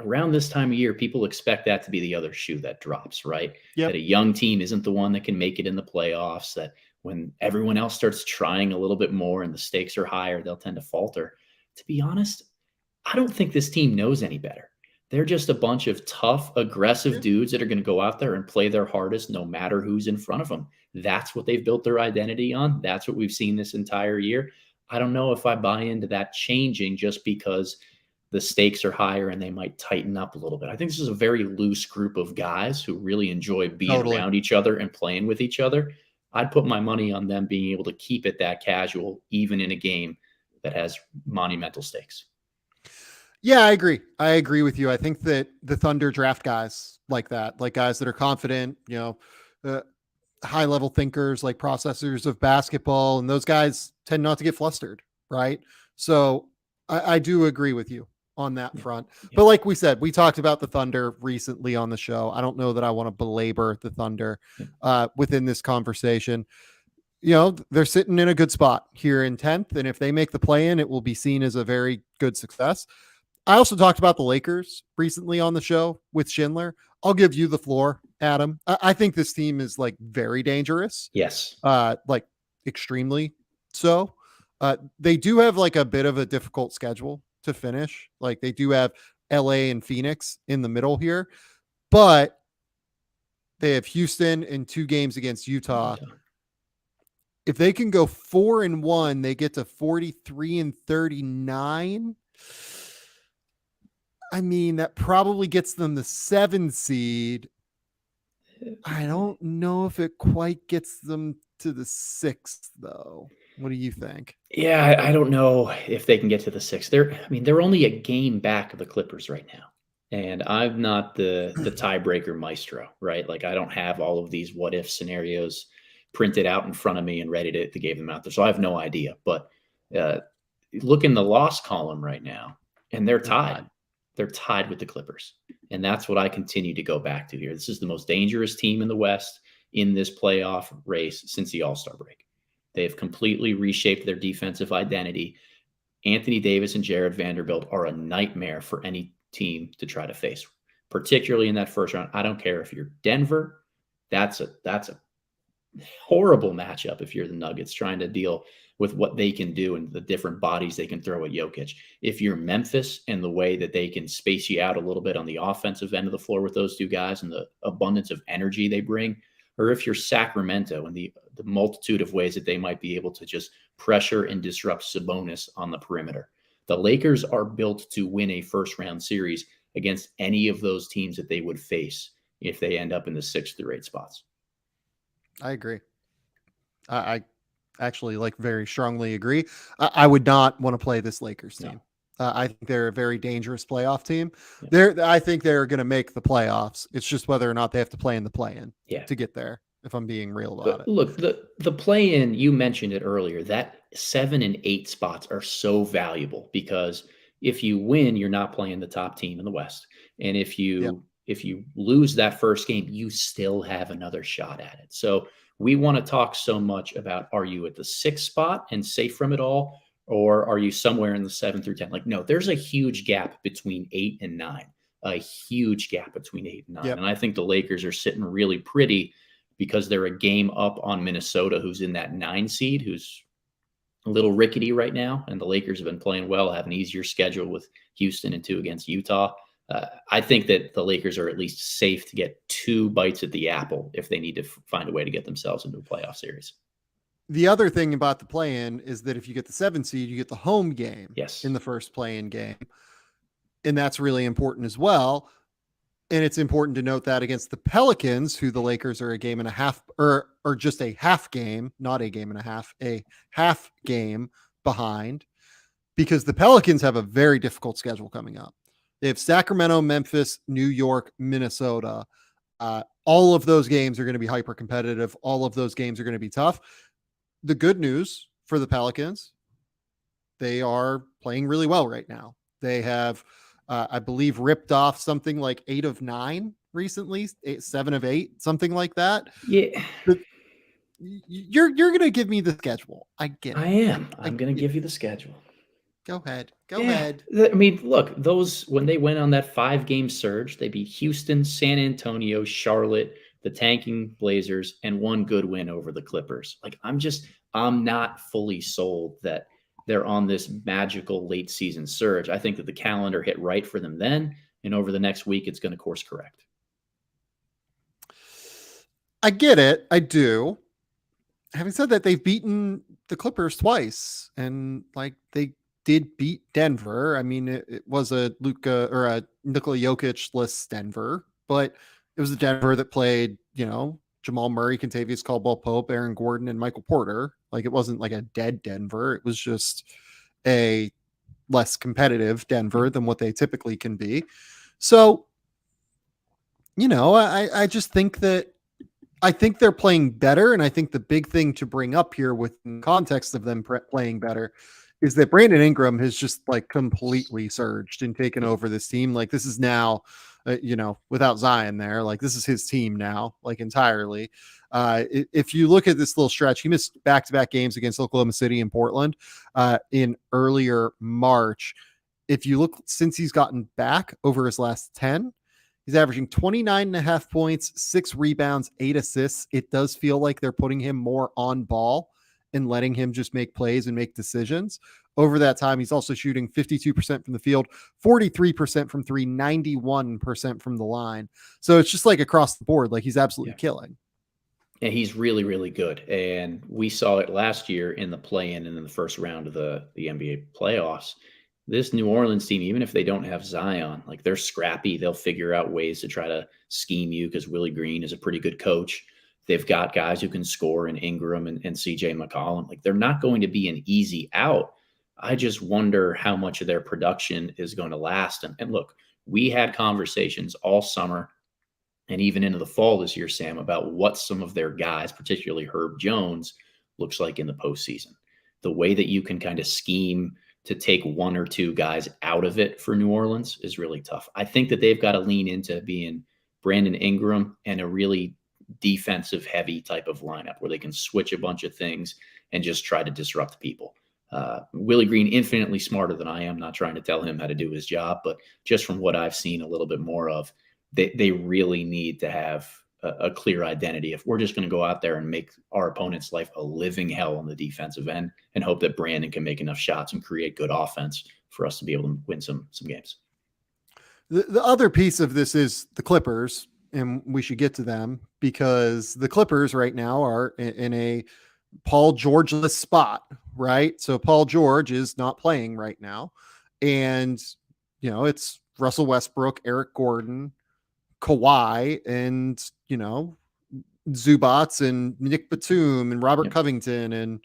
Around this time of year, people expect that to be the other shoe that drops, right? That a young team isn't the one that can make it in the playoffs, that when everyone else starts trying a little bit more and the stakes are higher, they'll tend to falter. To be honest, I don't think this team knows any better. They're just a bunch of tough, aggressive dudes that are going to go out there and play their hardest no matter who's in front of them. That's what they've built their identity on. That's what we've seen this entire year. I don't know if I buy into that changing just because the stakes are higher and they might tighten up a little bit. I think this is a very loose group of guys who really enjoy being around each other and playing with each other. I'd put my money on them being able to keep it that casual, even in a game that has monumental stakes. Yeah, I agree. I agree with you. I think that the Thunder draft guys like that, like guys that are confident, high level thinkers, like processors of basketball, and those guys tend not to get flustered, right? So I do agree with you on that front. But like we said, we talked about the Thunder recently on the show. I don't know that I want to belabor the Thunder within this conversation. They're sitting in a good spot here in 10th. And if they make the play in, it will be seen as a very good success. I also talked about the Lakers recently on the show with Schindler. I'll give you the floor, Adam. I think this team is like very dangerous. Yes. Like extremely so. They do have like a bit of a difficult schedule to finish. Like, they do have LA and Phoenix in the middle here, but they have Houston and 2 games against Utah. If they can go 4-1, they get to 43-39. I mean, that probably gets them the 7 seed. I don't know if it quite gets them to the 6th, though. What do you think? Yeah, I don't know if they can get to the 6. They're only a game back of the Clippers right now. And I'm not the tiebreaker maestro, right? Like I don't have all of these what if scenarios printed out in front of me and ready to give them out there. So I have no idea. But uh, look in the loss column right now, and they're tied. They're tied with the Clippers. And that's what I continue to go back to here. This is the most dangerous team in the West in this playoff race since the All-Star break. They have completely reshaped their defensive identity. Anthony Davis and Jared Vanderbilt are a nightmare for any team to try to face, particularly in that first round. I don't care if you're Denver. That's a horrible matchup if you're the Nuggets trying to deal with what they can do and the different bodies they can throw at Jokic. If you're Memphis and the way that they can space you out a little bit on the offensive end of the floor with those two guys and the abundance of energy they bring, or if you're Sacramento and the multitude of ways that they might be able to just pressure and disrupt Sabonis on the perimeter. The Lakers are built to win a first-round series against any of those teams that they would face if they end up in the 6 through 8 spots. I agree. I actually very strongly agree. I would not want to play this Lakers team. No. I think they're a very dangerous playoff team. Yeah. I think they're going to make the playoffs. It's just whether or not they have to play in the play-in to get there, if I'm being real about it. Look, the play-in, you mentioned it earlier, that 7 and 8 spots are so valuable because if you win, you're not playing the top team in the West. And if you lose that first game, you still have another shot at it. So we want to talk so much about, are you at the 6th spot and safe from it all? Or are you somewhere in the 7 through 10? No, there's a huge gap between 8 and 9, a huge gap between 8 and 9. Yep. And I think the Lakers are sitting really pretty because they're a game up on Minnesota, who's in that 9 seed, who's a little rickety right now. And the Lakers have been playing well, have an easier schedule with Houston and 2 against Utah. I think that the Lakers are at least safe to get 2 bites at the apple if they need to find a way to get themselves into a playoff series. The other thing about the play-in is that if you get the 7 seed, you get the home game in the first play-in game. And that's really important as well. And it's important to note that against the Pelicans, who the Lakers are a game and a half, or just a half game, not a game and a half game behind, because the Pelicans have a very difficult schedule coming up. They have Sacramento, Memphis, New York, Minnesota. All of those games are going to be hyper competitive. All of those games are going to be tough. The good news for the Pelicans, they are playing really well right now. They have, I believe, ripped off something like 8 of 9 recently, 7 of 8, something like that. Yeah. But you're going to give me the schedule. I get it. I am. I'm going to give you the schedule. Go ahead. Go ahead. I mean, look, when they went on that 5-game surge, they beat Houston, San Antonio, Charlotte, the tanking Blazers, and 1 good win over the Clippers. I'm not fully sold that they're on this magical late season surge. I think that the calendar hit right for them then, and over the next week, it's going to course correct. I get it. I do. Having said that, they've beaten the Clippers twice, and they did beat Denver. I mean, it was a Nikola Jokic-less Denver, but it was a Denver that played, Jamal Murray, Kentavious Caldwell-Pope, Aaron Gordon, and Michael Porter. It wasn't like a dead Denver. It was just a less competitive Denver than what they typically can be. So, I just think that I think they're playing better. And I think the big thing to bring up here within context of them playing better is that Brandon Ingram has just completely surged and taken over this team. This is now, without Zion there, this is his team now, entirely. If you look at this little stretch, he missed back-to-back games against Oklahoma City and Portland in earlier March. If you look since he's gotten back over his last 10, he's averaging 29.5 points, 6 rebounds, 8 assists. It does feel like they're putting him more on ball and letting him just make plays and make decisions. Over that time, he's also shooting 52% from the field, 43% from 3, 91% from the line. So it's just across the board, he's absolutely killing. And he's really, really good. And we saw it last year in the play-in and in the first round of the NBA playoffs. this New Orleans team, even if they don't have Zion, like they're scrappy. They'll figure out ways to try to scheme you because Willie Green is a pretty good coach. They've got guys who can score in Ingram and CJ McCollum. Like they're not going to be an easy out. I just wonder how much of their production is going to last. And look, we had conversations all summer and even into the fall this year, Sam, about what some of their guys, particularly Herb Jones, looks like in the postseason. The way that you can kind of scheme to take one or two guys out of it for New Orleans is really tough. I think that they've got to lean into being Brandon Ingram and a really defensive heavy type of lineup where they can switch a bunch of things and just try to disrupt people. Willie Green, infinitely smarter than I am, not trying to tell him how to do his job, but just from what I've seen a little bit more of, they really need to have a clear identity. If we're just going to go out there and make our opponent's life a living hell on the defensive end and hope that Brandon can make enough shots and create good offense for us to be able to win some games. The other piece of this is the Clippers, and we should get to them because the Clippers right now are in a Paul George-less spot, right? So Paul George is not playing right now. And, it's Russell Westbrook, Eric Gordon, Kawhi, and, Zubats and Nick Batum and Robert Covington and,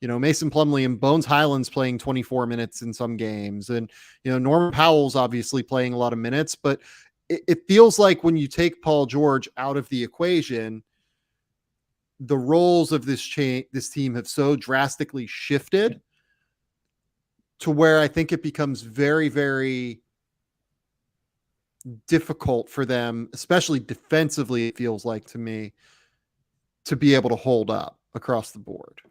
Mason Plumlee and Bones Highland's playing 24 minutes in some games. And, Norman Powell's obviously playing a lot of minutes, but it feels like when you take Paul George out of the equation, the roles of this team have so drastically shifted to where I think it becomes very, very difficult for them, especially defensively, it feels like to me, to be able to hold up across the board.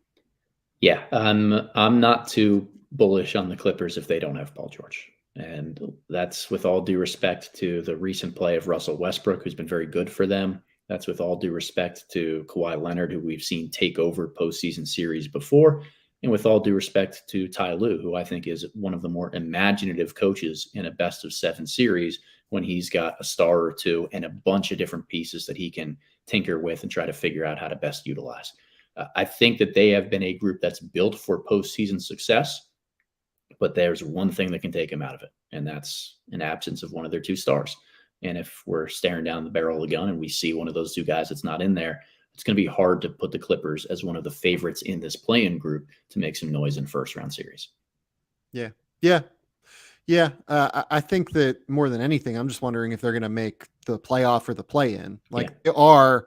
Yeah, I'm not too bullish on the Clippers if they don't have Paul George. And that's with all due respect to the recent play of Russell Westbrook, who's been very good for them. That's with all due respect to Kawhi Leonard, who we've seen take over postseason series before. And with all due respect to Ty Lue, who I think is one of the more imaginative coaches in a best of 7 series when he's got a star or two and a bunch of different pieces that he can tinker with and try to figure out how to best utilize. I think that they have been a group that's built for postseason success, but there's one thing that can take them out of it, and that's an absence of one of their 2 stars. And if we're staring down the barrel of the gun and we see one of those 2 guys that's not in there, it's going to be hard to put the Clippers as one of the favorites in this play-in group to make some noise in first-round series. Yeah. I think that more than anything, I'm just wondering if they're going to make the playoff or the play-in. They are,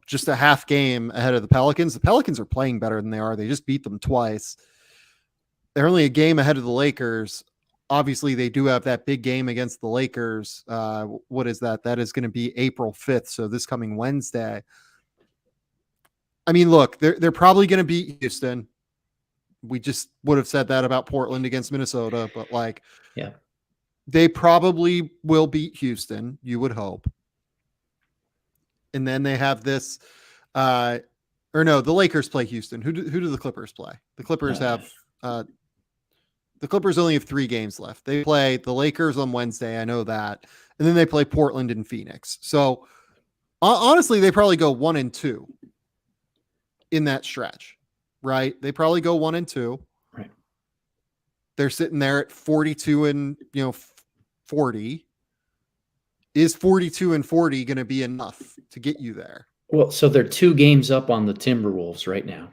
just a half game ahead of the Pelicans. The Pelicans are playing better than they are. They just beat them twice. They're only a game ahead of the Lakers. Obviously, they do have that big game against the Lakers. What is that? That is going to be April 5th. So this coming Wednesday. I mean, look, they're probably going to beat Houston. We just would have said that about Portland against Minnesota, but they probably will beat Houston, you would hope. And then they have this, the Lakers play Houston. Who do the Clippers play? The Clippers the Clippers only have 3 games left. They play the Lakers on Wednesday. I know that. And then they play Portland and Phoenix. So honestly, they probably go 1-2 in that stretch, right? They probably go 1-2. Right. They're sitting there at 42 and 40. Is 42 and 40 going to be enough to get you there? Well, so they're 2 games up on the Timberwolves right now.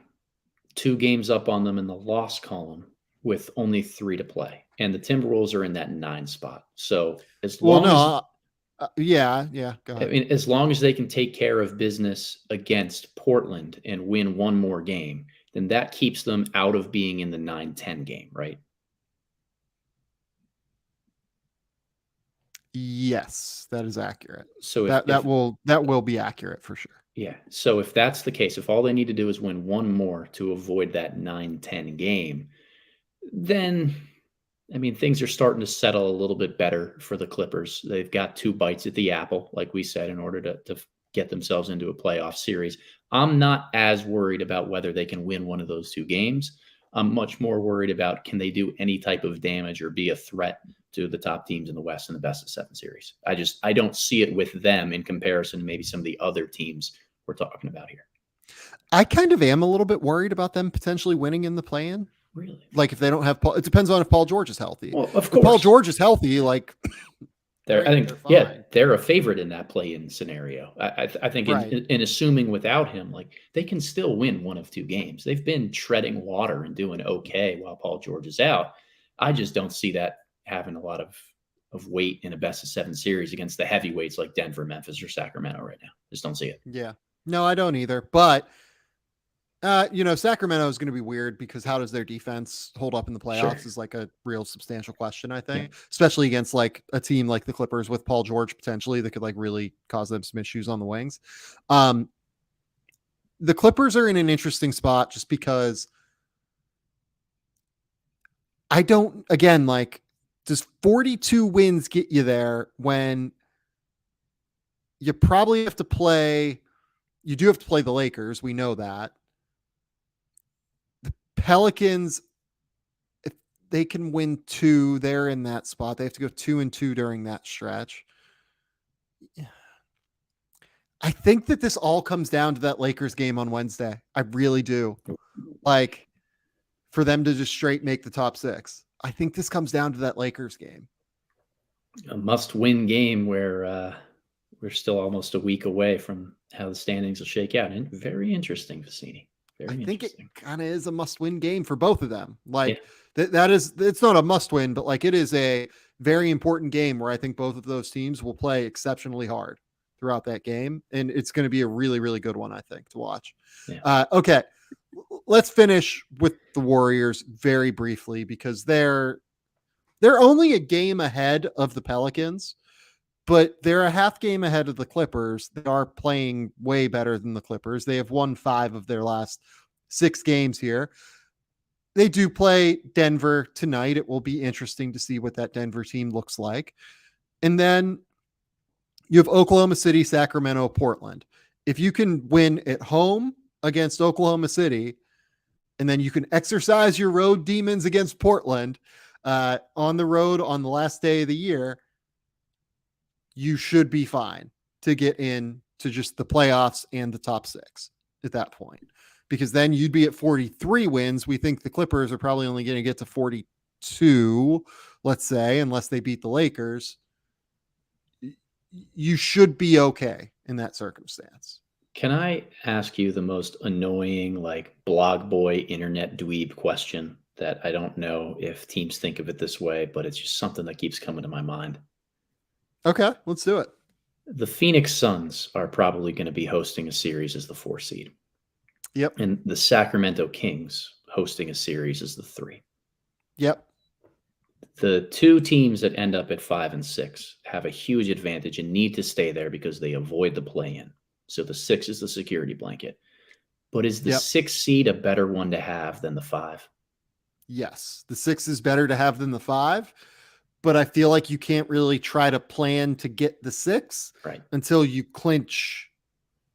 2 games up on them in the loss column with only 3 to play. And the Timberwolves are in that 9 spot. So go ahead. I mean, as long as they can take care of business against Portland and win 1 more game, then that keeps them out of being in the 9-10 game, right? Yes, that is accurate. So that will be accurate for sure. Yeah. So if that's the case, if all they need to do is win 1 more to avoid that 9-10 game, then I mean, things are starting to settle a little bit better for the Clippers. They've got 2 bites at the apple, like we said, in order to get themselves into a playoff series. I'm not as worried about whether they can win one of those 2 games. I'm much more worried about, can they do any type of damage or be a threat to the top teams in the West in the best of 7 series. I don't see it with them in comparison to maybe some of the other teams we're talking about here. I kind of am a little bit worried about them potentially winning in the play-in. Really? Like if they don't have Paul, it depends on if Paul George is healthy. Well, of If Paul course. George is healthy, like I think, they're yeah, fine. they're a favorite in that play-in scenario. I think Right. in assuming without him, like they can still win one of two games. They've been treading water and doing okay while Paul George is out. I just don't see that having a lot of weight in a best of 7 series against the heavyweights like Denver, Memphis, or Sacramento right now. Just don't see it. Yeah. No, I don't either. But Sacramento is going to be weird because how does their defense hold up in the Sure. playoffs is like a real substantial question, I Yeah. think, especially against like a team like the Clippers with Paul George potentially that could like really cause them some issues on the wings. The Clippers are in an interesting spot just because I don't, again, like, does 42 wins get you there when you probably have to play? You do have to play the Lakers. We know that. The Pelicans, if they can win 2, they're in that spot. They have to go 2-2 during that stretch. I think that this all comes down to that Lakers game on Wednesday. I really do. Like, for them to just straight make the top 6. I think this comes down to that Lakers game. A must-win game where we're still almost a week away from how the standings will shake out. And very interesting, Vicini. I Very think it interesting. kind of is a must-win game for both of them. Like Yeah. that is, it's not a must-win, but like it is a very important game where I think both of those teams will play exceptionally hard throughout that game, and it's going to be a really, really good one, I think, to watch. Yeah. Okay, let's finish with the Warriors very briefly because they're only a game ahead of the Pelicans, but they're a half game ahead of the Clippers. They are playing way better than the Clippers. They have won 5 of their last 6 games here. They do play Denver tonight. It will be interesting to see what that Denver team looks like. And then you have Oklahoma City, Sacramento, Portland. If you can win at home against Oklahoma City, and then you can exercise your road demons against Portland on the road on the last day of the year, you should be fine to get in to just the playoffs and the top 6 at that point, because then you'd be at 43 wins. We think the Clippers are probably only going to get to 42, let's say, unless they beat the Lakers. You should be okay in that circumstance. Can I ask you the most annoying, like blog boy, internet dweeb question that I don't know if teams think of it this way, but it's just something that keeps coming to my mind? Okay, let's do it. The Phoenix Suns are probably going to be hosting a series as the 4 seed. Yep. And the Sacramento Kings hosting a series as the 3. Yep. The 2 teams that end up at 5 and 6 have a huge advantage and need to stay there because they avoid the play-in. So the 6 is the security blanket. But is the 6 seed a better one to have than the 5? Yes. The 6 is better to have than the 5, but I feel like you can't really try to plan to get the 6 until you clinch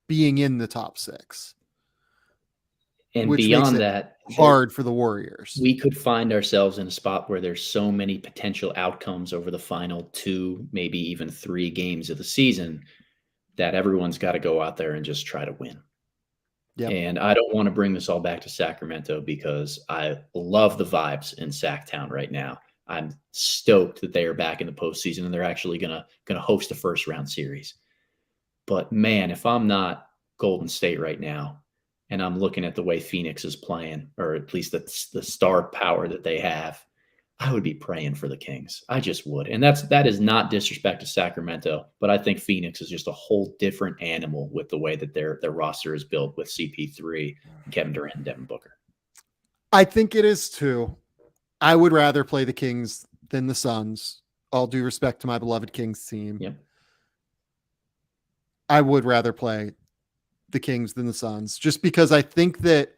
being in the top 6. And beyond that, hard for the Warriors. We could find ourselves in a spot where there's so many potential outcomes over the final 2, maybe even 3 games of the season that everyone's got to go out there and just try to win. Yep. And I don't want to bring this all back to Sacramento because I love the vibes in Sacktown right now. I'm stoked that they are back in the postseason and they're actually gonna host a first-round series. But man, if I'm not Golden State right now, and I'm looking at the way Phoenix is playing, or at least the star power that they have, I would be praying for the Kings. I just would. And that is not disrespect to Sacramento, but I think Phoenix is just a whole different animal with the way that their roster is built with CP3, Kevin Durant, and Devin Booker. I think it is too. I would rather play the Kings than the Suns. All due respect to my beloved Kings team. Yep. I would rather play the Kings than the Suns, just because I think that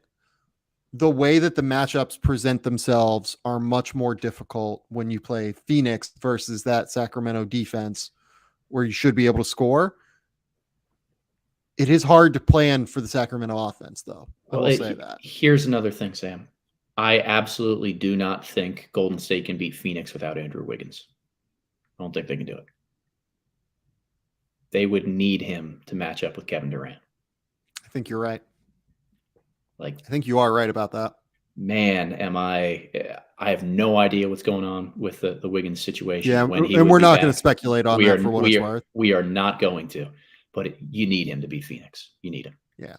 the way that the matchups present themselves are much more difficult when you play Phoenix versus that Sacramento defense where you should be able to score. It is hard to plan for the Sacramento offense, though. I will say that. Here's another thing, Sam. I absolutely do not think Golden State can beat Phoenix without Andrew Wiggins. I don't think they can do it. They would need him to match up with Kevin Durant. I think you're right. I think you are right about that. man, I have no idea what's going on with the Wiggins situation. Yeah, When he and would we're be not going to back. speculate on that for what it's worth. We are not going to, but you need him to beat Phoenix. You need him. Yeah.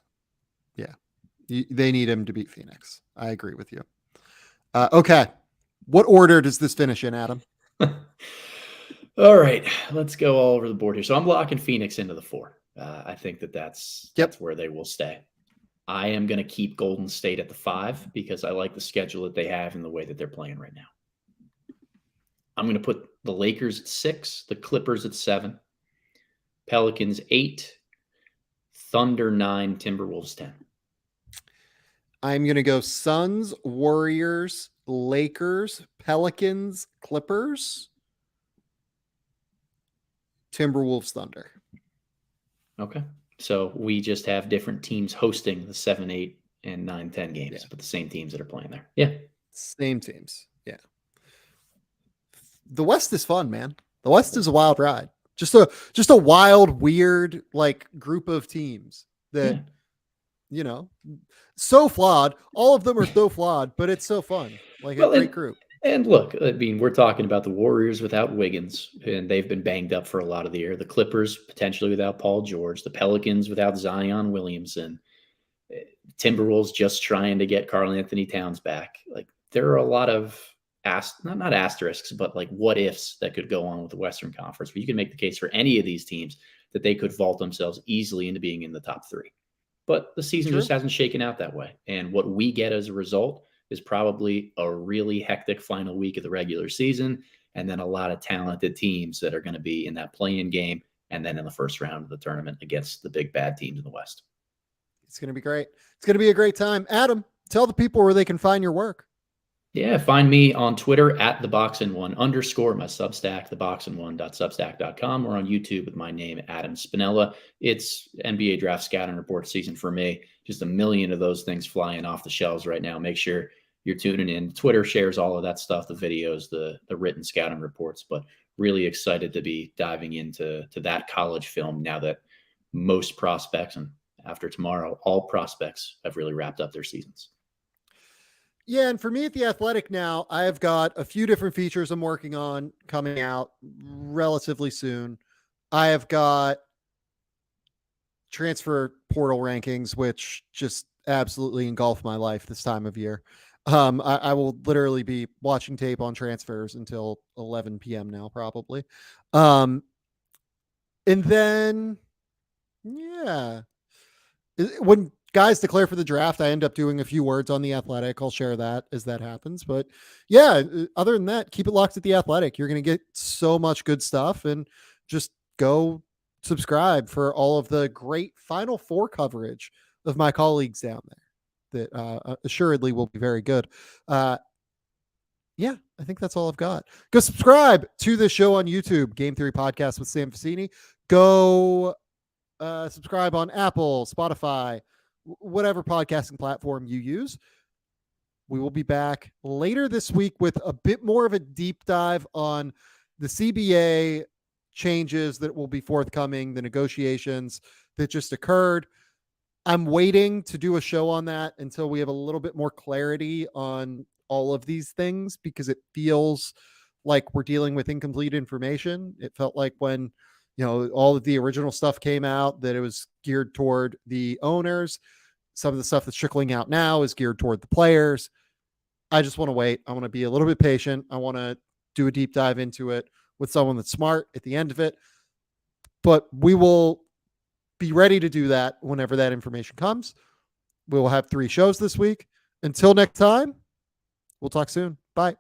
They need him to beat Phoenix. I agree with you. Okay. What order does this finish in, Adam? All right, let's go all over the board here. So I'm locking Phoenix into the 4. I think that's where they will stay. I am going to keep Golden State at the 5 because I like the schedule that they have and the way that they're playing right now. I'm going to put the Lakers at 6, the Clippers at 7, Pelicans 8, Thunder 9, Timberwolves 10. I'm going to go Suns, Warriors, Lakers, Pelicans, Clippers, Timberwolves, Thunder. Okay. So we just have different teams hosting the 7, 8, and 9, 10 games, but the same teams that are playing there. Yeah. Same teams. Yeah. The West is fun, man. The West is a wild ride. Just a wild, weird, like group of teams that, so flawed. All of them are so flawed, but it's so fun. Like a great group. And look, I mean, we're talking about the Warriors without Wiggins, and they've been banged up for a lot of the year. The Clippers potentially without Paul George. The Pelicans without Zion Williamson. Timberwolves just trying to get Karl Anthony Towns back. Like there are a lot of not asterisks, but like what ifs that could go on with the Western Conference. But you can make the case for any of these teams that they could vault themselves easily into being in the top 3. But the season just hasn't shaken out that way. And what we get as a result is probably a really hectic final week of the regular season, and then a lot of talented teams that are going to be in that play-in game and then in the first round of the tournament against the big bad teams in the West. It's going to be great. It's going to be a great time. Adam, tell the people where they can find your work. Yeah, find me on Twitter at @theboxin1_, my Substack, theboxin1.substack.com, or on YouTube with my name, Adam Spinella. It's NBA Draft Scouting Report season for me. Just a million of those things flying off the shelves right now. Make sure you're tuning in. Twitter shares all of that stuff, the videos, the written scouting reports, but really excited to be diving into that college film now that most prospects, and after tomorrow, all prospects have really wrapped up their seasons. Yeah, and for me at The Athletic now, I've got a few different features I'm working on coming out relatively soon. I have got transfer portal rankings, which just absolutely engulf my life this time of year. I will literally be watching tape on transfers until 11 p.m. now, probably. And then, yeah, when guys declare for the draft, I end up doing a few words on The Athletic. I'll share that as that happens. But yeah, other than that, keep it locked at The Athletic. You're going to get so much good stuff, and just go subscribe for all of the great Final Four coverage of my colleagues down there that assuredly will be very good. Yeah, I think that's all I've got. Go subscribe to the show on YouTube, Game Theory Podcast with Sam Facini. Go subscribe on Apple, Spotify, whatever podcasting platform you use. We will be back later this week with a bit more of a deep dive on the CBA changes that will be forthcoming, the negotiations that just occurred. I'm waiting to do a show on that until we have a little bit more clarity on all of these things, because it feels like we're dealing with incomplete information. It felt like when, all of the original stuff came out that it was geared toward the owners. Some of the stuff that's trickling out now is geared toward the players. I just want to wait. I want to be a little bit patient. I want to do a deep dive into it with someone that's smart at the end of it. But we will be ready to do that whenever that information comes. We will have 3 shows this week. Until next time, we'll talk soon. Bye.